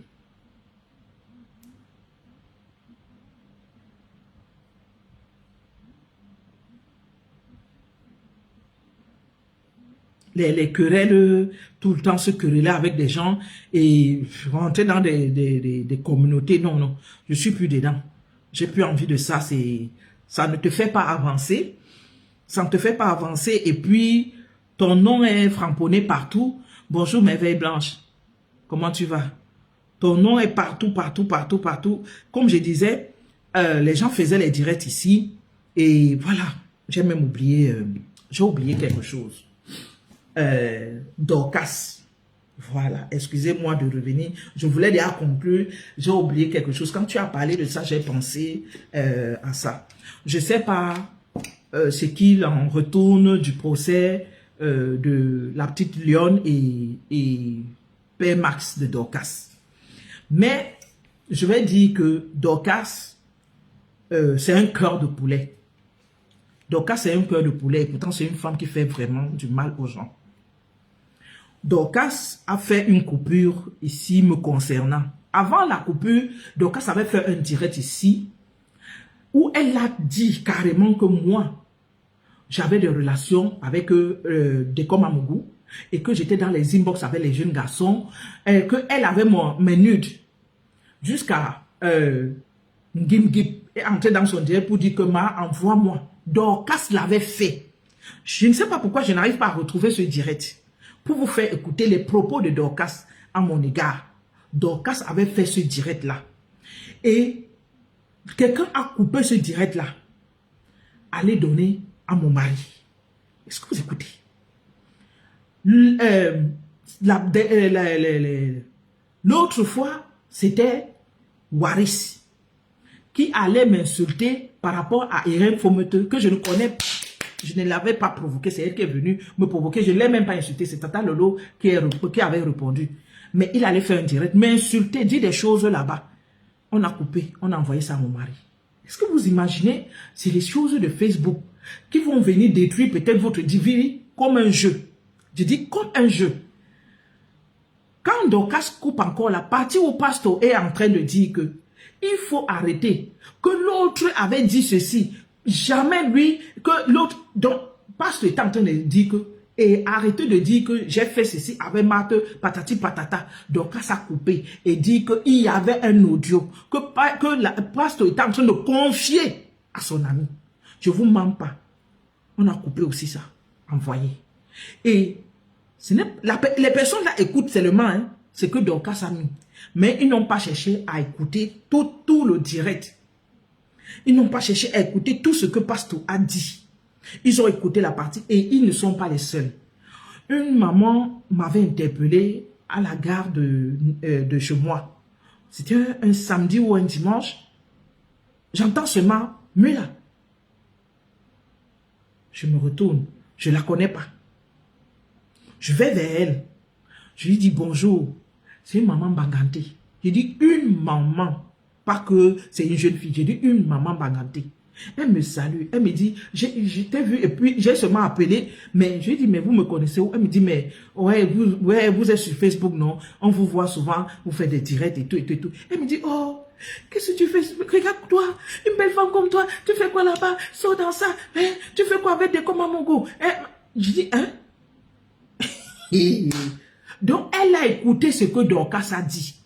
querelles, tout le temps se quereller avec des gens et rentrer dans des communautés. Non, non, je suis plus dedans. J'ai plus envie de ça. Ça ne te fait pas avancer. Ça ne te fait pas avancer. Et puis, ton nom est framponné partout. Bonjour, merveille blanche. Comment tu vas? Ton nom est partout, partout, partout, partout. Comme je disais, les gens faisaient les directs ici. Et voilà, j'ai même oublié, j'ai oublié quelque chose. Dorcas. Voilà, excusez-moi de revenir. Je voulais déjà conclure. J'ai oublié quelque chose. Quand tu as parlé de ça, j'ai pensé à ça. Je ne sais pas ce qu'il en retourne du procès de la petite Lionne et Père Max de Dorcas. Mais je vais dire que Dorcas, c'est un cœur de poulet. Dorcas, c'est un cœur de poulet. Et pourtant, c'est une femme qui fait vraiment du mal aux gens. Dorcas a fait une coupure ici me concernant. Avant la coupure, Dorcas avait fait un direct ici où elle a dit carrément que moi, j'avais des relations avec des comme Amougou et que j'étais dans les inbox avec les jeunes garçons, qu'elle avait mes nudes jusqu'à Ngim est entré dans son direct pour dire que envoie-moi. Dorcas l'avait fait. Je ne sais pas pourquoi je n'arrive pas à retrouver ce direct pour vous faire écouter les propos de Dorcas à mon égard. Dorcas avait fait ce direct-là. Et quelqu'un a coupé ce direct-là. Allez donner à mon mari. Est-ce que vous écoutez? L'autre fois, c'était Waris qui allait m'insulter par rapport à Irène Fometeux, que je ne connais pas. Je ne l'avais pas provoqué, c'est elle qui est venue me provoquer. Je ne l'ai même pas insulté, c'est Tata Lolo qui avait répondu. Mais il allait faire un direct, m'insulter, dire des choses là-bas. On a coupé, on a envoyé ça à mon mari. Est-ce que vous imaginez? C'est les choses de Facebook qui vont venir détruire peut-être votre vie comme un jeu. Je dis comme un jeu. Quand Dorcas coupe encore la partie où Pasteur est en train de dire que il faut arrêter, que l'autre avait dit ceci, jamais lui, que l'autre, donc Pasteur est en train de dire que, et arrêtez de dire que j'ai fait ceci avec Marthe, patati patata. Dorcas a coupé et dit qu'il y avait un audio, que Pasteur est en train de confier à son ami. Je ne vous mens pas. On a coupé aussi ça, envoyé. Et les personnes là écoutent seulement ce que Dorcas a mis. Mais ils n'ont pas cherché à écouter tout le direct. Ils n'ont pas cherché à écouter tout ce que Pasteur a dit. Ils ont écouté la partie et ils ne sont pas les seuls. Une maman m'avait interpellé à la gare de chez moi. C'était un samedi ou un dimanche. J'entends seulement Mula. Je me retourne. Je ne la connais pas. Je vais vers elle. Je lui dis bonjour. C'est une maman bangantée. Je dis une maman. Pas que c'est une jeune fille. Je dis une maman bangantée. Elle me salue. Elle me dit, je t'ai vu et puis j'ai seulement appelé. Mais je lui dis, mais vous me connaissez où? Elle me dit, mais ouais, vous êtes sur Facebook, non? On vous voit souvent, vous faites des directs et tout, et tout, et tout. Elle me dit, oh, qu'est-ce que tu fais? Regarde-toi, une belle femme comme toi. Tu fais quoi là-bas? Sors dans ça. Hein? Tu fais quoi avec des comme Amougou? Je dis, hein? Donc, elle a écouté ce que Dorcas a dit.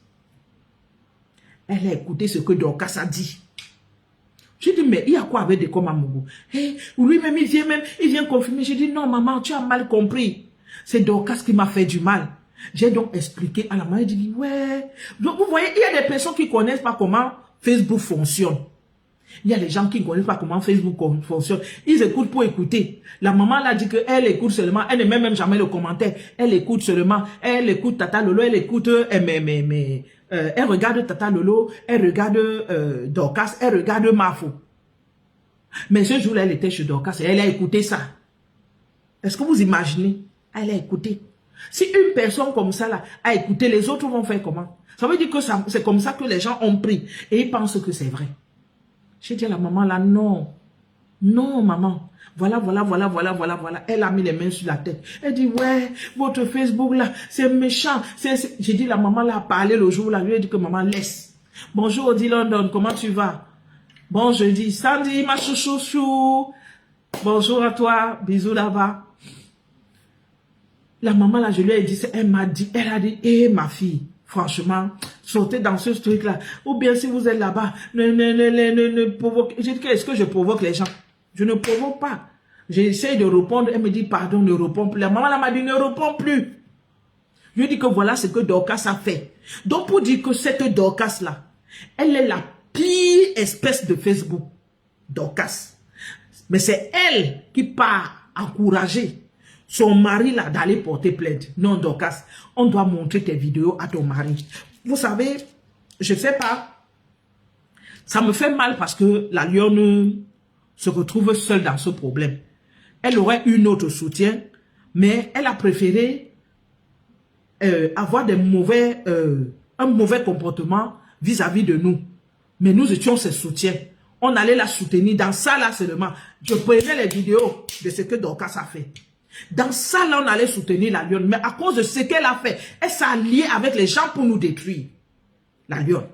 Elle a écouté ce que Dorcas a dit. Je dis, mais il y a quoi avec des comme Amougou? Lui-même, il vient confirmer. Je dis, non, maman, tu as mal compris. C'est Dorcas qui m'a fait du mal. J'ai donc expliqué à la maman. Elle dit, ouais. Donc, vous voyez, il y a des personnes qui ne connaissent pas comment Facebook fonctionne. Il y a des gens qui ne connaissent pas comment Facebook fonctionne. Ils écoutent pour écouter. La maman l'a dit qu'elle écoute seulement. Elle ne met même jamais le commentaire. Elle écoute seulement. Elle écoute Tata Lolo. Elle écoute... elle regarde Tata Lolo. Elle regarde Dorcas. Elle regarde Mafo. Mais ce jour-là, elle était chez Dorcas et elle a écouté ça. Est-ce que vous imaginez? Elle a écouté. Si une personne comme ça là, a écouté, les autres vont faire comment? Ça veut dire que c'est comme ça que les gens ont pris. Et ils pensent que c'est vrai. J'ai dit à la maman là, non. Non, maman. Voilà. Elle a mis les mains sur la tête. Elle dit, ouais, votre Facebook là, c'est méchant. J'ai dit, la maman là a parlé le jour là. Je lui ai dit que maman, laisse. Bonjour, Odi London, comment tu vas? Bon, je dis, Sandy, ma chouchou. Bonjour à toi, bisous là-bas. La maman là, je lui ai dit, elle a dit, eh ma fille, franchement, sortez dans ce truc-là. Ou bien si vous êtes là-bas, ne provoquez. J'ai dit, est-ce que je provoque les gens? Je ne provoque pas. J'essaie de répondre, elle me dit, pardon, ne réponds plus. La maman là m'a dit, ne réponds plus. Je lui ai dit que voilà ce que Dorcas a fait. Donc pour dire que cette Dorcas là, elle est la pire espèce de Facebook. Dorcas. Mais c'est elle qui part encourager son mari là d'aller porter plainte. Non, Dorcas, on doit montrer tes vidéos à ton mari. Vous savez, je sais pas, ça me fait mal parce que la lionne se retrouve seule dans ce problème. Elle aurait eu notre soutien, mais elle a préféré avoir un mauvais comportement vis-à-vis de nous. Mais nous étions ses soutiens. On allait la soutenir dans ça là seulement. Je prenais les vidéos de ce que Dorcas a fait. Dans ça là, on allait soutenir la lionne. Mais à cause de ce qu'elle a fait, elle s'est alliée avec les gens pour nous détruire. La lionne.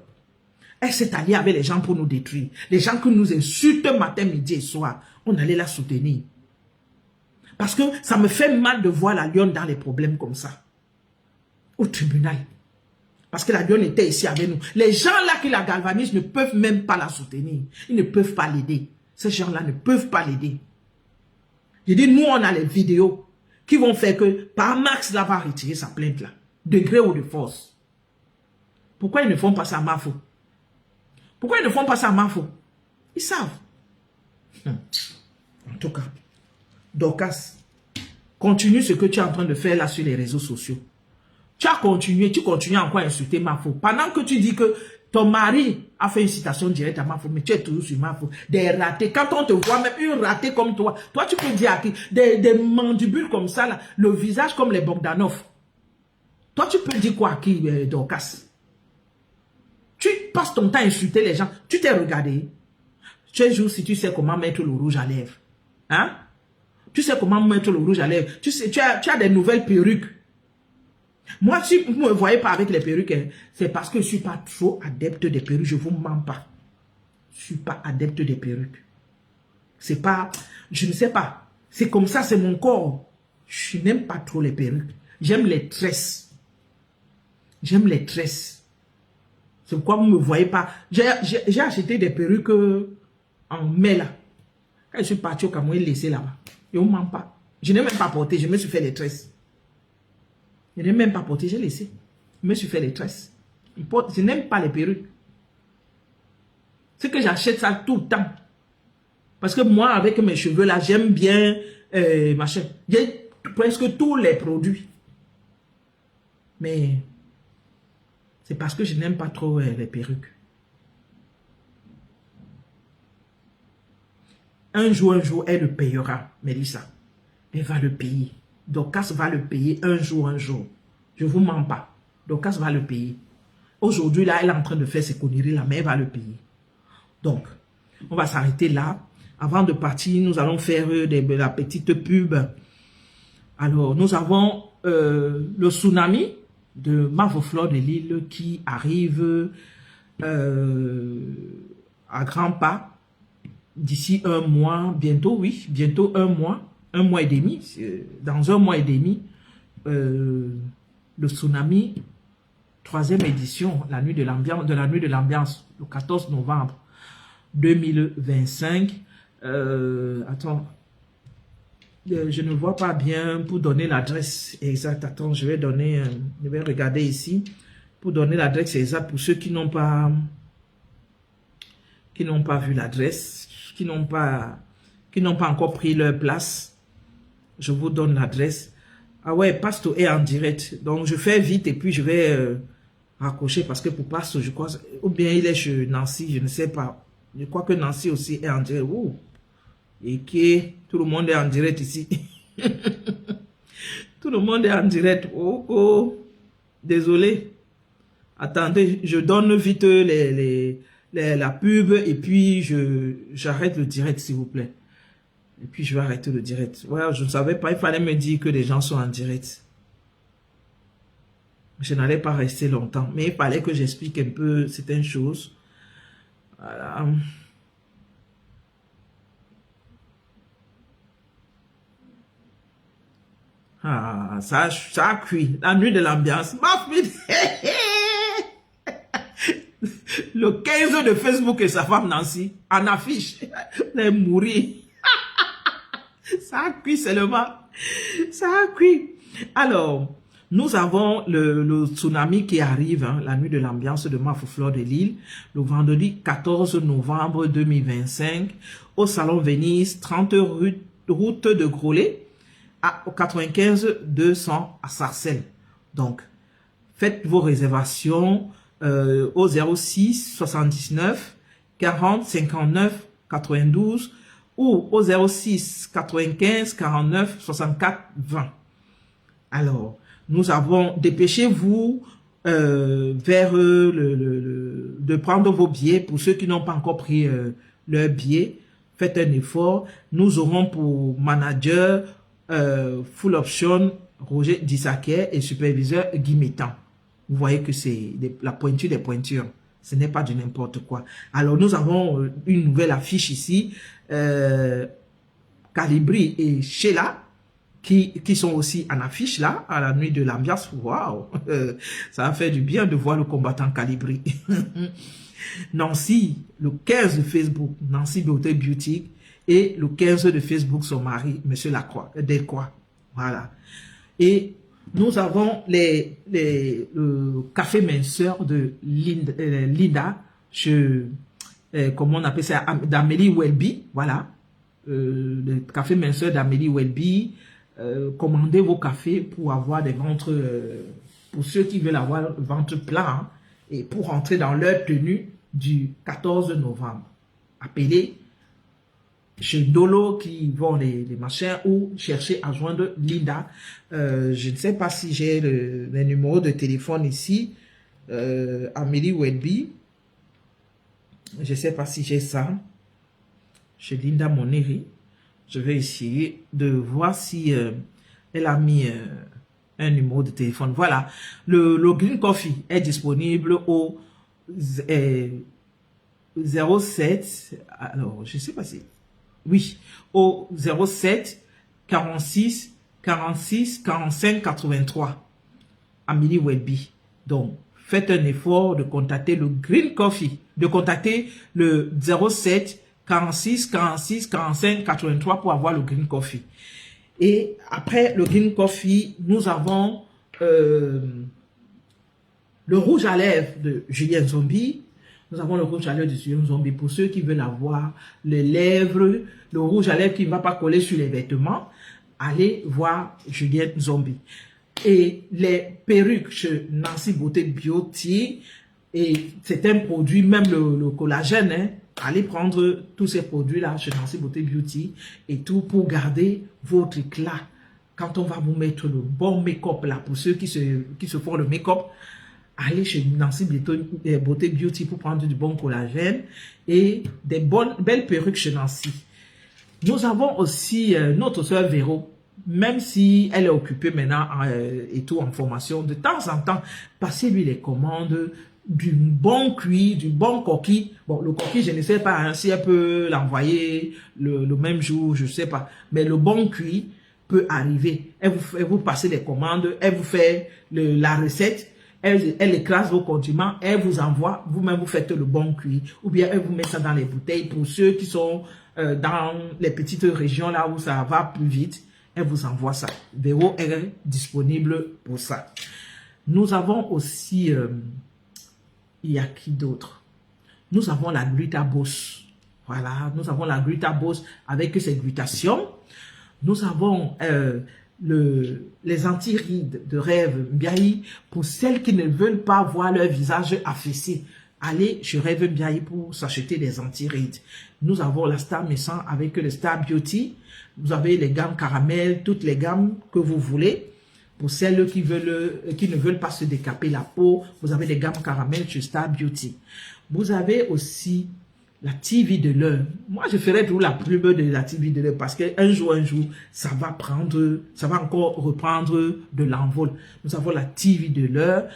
Elle s'est alliée avec les gens pour nous détruire. Les gens qui nous insultent matin, midi et soir. On allait la soutenir. Parce que ça me fait mal de voir la lionne dans les problèmes comme ça. Au tribunal. Parce que la lionne était ici avec nous. Les gens là qui la galvanisent ne peuvent même pas la soutenir. Ils ne peuvent pas l'aider. Ces gens-là ne peuvent pas l'aider. Je dis, nous, on a les vidéos qui vont faire que par Max là va retirer sa plainte là. De gré ou de force. Pourquoi ils ne font pas ça à Mafo? Pourquoi ils ne font pas ça à Mafo? Ils savent. En tout cas, Dorcas, continue ce que tu es en train de faire là sur les réseaux sociaux. Tu continues encore à insulter Mafo. Pendant que tu dis que ton mari a fait une citation directe à Mafo, mais tu es toujours sur Mafo. Des ratés. Quand on te voit, même une ratée comme toi, tu peux dire à qui? Des mandibules comme ça, là, le visage comme les Bogdanov. Toi, tu peux dire quoi à qui, Dorcas? Tu passes ton temps à insulter les gens. Tu t'es regardé. Tu es juste si tu sais comment mettre le rouge à lèvres. Hein? Tu sais comment mettre le rouge à lèvres. Tu as des nouvelles perruques. Moi, si vous ne me voyez pas avec les perruques, hein, c'est parce que je ne suis pas trop adepte des perruques. Je ne vous mens pas. Je ne suis pas adepte des perruques. C'est pas... Je ne sais pas. C'est comme ça, c'est mon corps. Je n'aime pas trop les perruques. J'aime les tresses. J'aime les tresses. C'est pourquoi vous ne me voyez pas. J'ai acheté des perruques en mai là. Quand je suis parti au Cameroun, laissé là-bas. Et on ne ment pas. Je n'ai même pas porté. Je me suis fait les tresses. Je n'ai même pas porté. J'ai laissé. Je me suis fait les tresses. Je n'aime pas les perruques. C'est que j'achète ça tout le temps. Parce que moi, avec mes cheveux là, j'aime bien machin. J'ai presque tous les produits. Mais c'est parce que je n'aime pas trop les perruques. Un jour, elle le payera, Mélissa. Elle va le payer. Dorcas va le payer un jour. Je ne vous mens pas. Dorcas va le payer. Aujourd'hui, là, elle est en train de faire ses conneries là, mais elle va le payer. Donc, on va s'arrêter là. Avant de partir, nous allons faire la petite pub. Alors, nous avons le tsunami de Mavoflore de Lille qui arrive à grands pas d'ici un mois, bientôt, oui, bientôt un mois et demi. Dans un mois et demi, le tsunami, 3e édition, la nuit de l'ambiance, le 14 novembre 2025. Attends, je ne vois pas bien pour donner l'adresse exacte. Attends, je vais regarder ici pour donner l'adresse exacte pour ceux qui n'ont pas vu l'adresse, qui n'ont pas encore pris leur place. Je vous donne l'adresse. Ah ouais, Pasto est en direct. Donc je fais vite et puis je vais raccrocher parce que pour Pasto, je crois, ou bien il est chez Nancy, je ne sais pas. Je crois que Nancy aussi est en direct. Ouh. Et que tout le monde est en direct ici. Tout le monde est en direct. Oh, oh. Désolé. Attendez, je donne vite la pub et puis j'arrête le direct, s'il vous plaît. Et puis je vais arrêter le direct. Ouais, je ne savais pas, il fallait me dire que les gens sont en direct. Je n'allais pas rester longtemps, mais il fallait que j'explique un peu certaines choses. Voilà. Ah, ça a cuit. La nuit de l'ambiance. Ma fille. Le 15 de Facebook et sa femme Nancy en affiche. Elle est mourir. Ça a cuit seulement. Ça a cuit. Alors, nous avons le tsunami qui arrive, hein, la nuit de l'ambiance de Mafoufleur de Lille, le vendredi 14 novembre 2025, au Salon Venise, 30 route de Groslay, au 95 200 à Sarcelles. Donc, faites vos réservations au 06 79 40 59 92 ou au 06 95 49 64 20. Alors, nous avons, dépêchez-vous de prendre vos billets. Pour ceux qui n'ont pas encore pris leur billet, faites un effort. Nous aurons pour manager full option Roger Dissaquet et superviseur Guy Métan. Vous voyez que c'est la pointure des pointures. Ce n'est pas du n'importe quoi. Alors, nous avons une nouvelle affiche ici. Calibri et Sheila qui sont aussi en affiche là, à la nuit de l'ambiance. Waouh, ça a fait du bien de voir le combattant Calibri. Nancy, le 15 de Facebook, Nancy Beauté Beauty, et le 15 de Facebook, son mari, Monsieur Lacroix, Delcroix. Voilà. Et nous avons le café minceur de Linda, comment on appelle ça, d'Amélie Welby. Voilà. Le café minceur d'Amélie Welby. Commandez vos cafés pour avoir des ventres, pour ceux qui veulent avoir le ventre plat, hein, et pour rentrer dans leur tenue du 14 novembre. Appelez chez Dolo qui vend les machins ou cherchez à joindre Linda. Je ne sais pas si j'ai le numéro de téléphone ici. Amélie Welby. Je ne sais pas si j'ai ça. Chez Linda Moneri. Je vais essayer de voir si elle a mis un numéro de téléphone. Voilà. Le Green Coffee est disponible au 07. Alors, je ne sais pas si... Oui, au 07 46 46 45 83. Amélie Welby. Donc, faites un effort de contacter le Green Coffee, de contacter le 07 46 46 45 83 pour avoir le Green Coffee. Et après le Green Coffee, nous avons le rouge à lèvres de Julien Zombie. Nous avons le rouge à lèvres de Julien Zombie pour ceux qui veulent avoir les lèvres, le rouge à lèvres qui ne va pas coller sur les vêtements. Allez voir Julien Zombie. Et les perruques chez Nancy Beauté Beauty, et c'est un produit, même le collagène, hein. Allez prendre tous ces produits-là chez Nancy Beauté Beauty et tout pour garder votre éclat. Quand on va vous mettre le bon make-up là, pour ceux qui se font le make-up, allez chez Nancy Beauté Beauty pour prendre du bon collagène et des belles perruques chez Nancy. Nous avons aussi notre soeur Véro, même si elle est occupée maintenant et tout en formation, de temps en temps, passez-lui les commandes du bon cuit, du bon coquille. Bon, le coquille, je ne sais pas hein, si elle peut l'envoyer le même jour, je ne sais pas. Mais le bon cuit peut arriver. Elle vous passe les commandes, elle vous fait la recette, elle écrase vos condiments, elle vous envoie, vous-même vous faites le bon cuit. Ou bien elle vous met ça dans les bouteilles pour ceux qui sont dans les petites régions là où ça va plus vite. Elle vous envoie ça. Véro est disponible pour ça. Nous avons aussi... il y a qui d'autre? Nous avons la Glutabos. Voilà, nous avons la Glutabos avec ses glutations. Nous avons les anti-rides de rêve Mbiaï pour celles qui ne veulent pas voir leur visage affaissé. allez chez Raven Biaï pour s'acheter des anti-rides. Nous avons la Star Messant avec le Star Beauty. Vous avez les gammes caramel, toutes les gammes que vous voulez. Pour celles qui ne veulent pas se décaper la peau, vous avez des gammes caramel chez Star Beauty. Vous avez aussi la TV de l'heure. Moi, je ferai toujours la pub de la TV de l'heure parce qu'un jour, ça va encore reprendre de l'envol. Nous avons la TV de l'heure.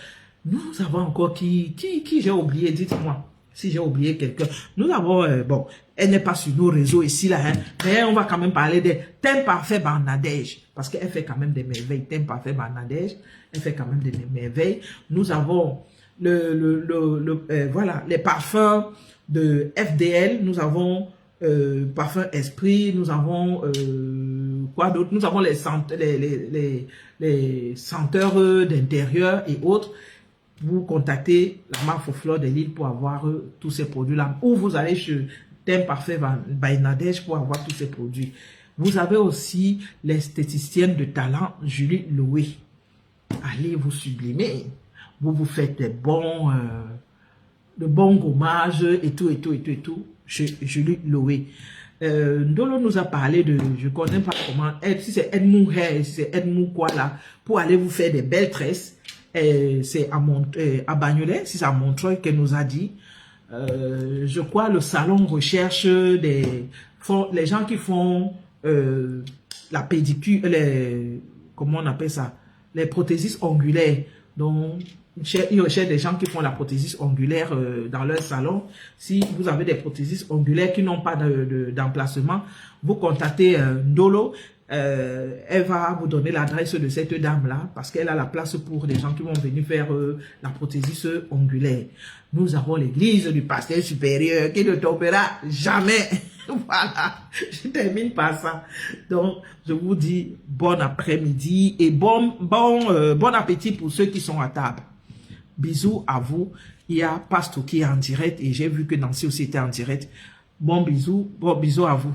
Nous avons encore qui j'ai oublié, dites-moi si j'ai oublié quelqu'un. Nous avons, bon, elle n'est pas sur nos réseaux ici, là, hein, mais on va quand même parler de Thème Parfait Barnadège, parce qu'elle fait quand même des merveilles. Thème Parfait Barnadège, elle fait quand même des merveilles. Nous avons voilà, les parfums de FDL, nous avons Parfum Esprit, nous avons quoi d'autre? Nous avons les senteurs d'intérieur et autres. Vous contactez la marque Fleur de Lille pour avoir tous ces produits-là. Ou vous allez chez Thème Parfait by Nadège pour avoir tous ces produits. Vous avez aussi l'esthéticienne de talent Julie Loué. Allez vous sublimer. Vous vous faites de bons gommages et tout chez Julie Loué. Ndolo nous a parlé de, je connais pas comment, si c'est Edmou Hair, si c'est Edmou quoi là, pour aller vous faire des belles tresses. C'est à Bagnolet, si c'est à Montreuil qu'elle nous a dit. Je crois le salon recherche les gens qui font la pédicure, comment on appelle ça, les prothésistes ongulaires. Donc, ils recherchent des gens qui font la prothésiste ongulaire dans leur salon. Si vous avez des prothésistes ongulaires qui n'ont pas d'emplacement, vous contactez Ndolo. Elle va vous donner l'adresse de cette dame-là parce qu'elle a la place pour des gens qui vont venir faire la prothésiste ongulaire. Nous avons l'église du pasteur supérieur qui ne tombera jamais. Voilà, je termine par ça. Donc, je vous dis bon après-midi et bon appétit pour ceux qui sont à table. Bisous à vous. Il y a Pasteur qui est en direct et j'ai vu que Nancy aussi était en direct. Bon bisous à vous.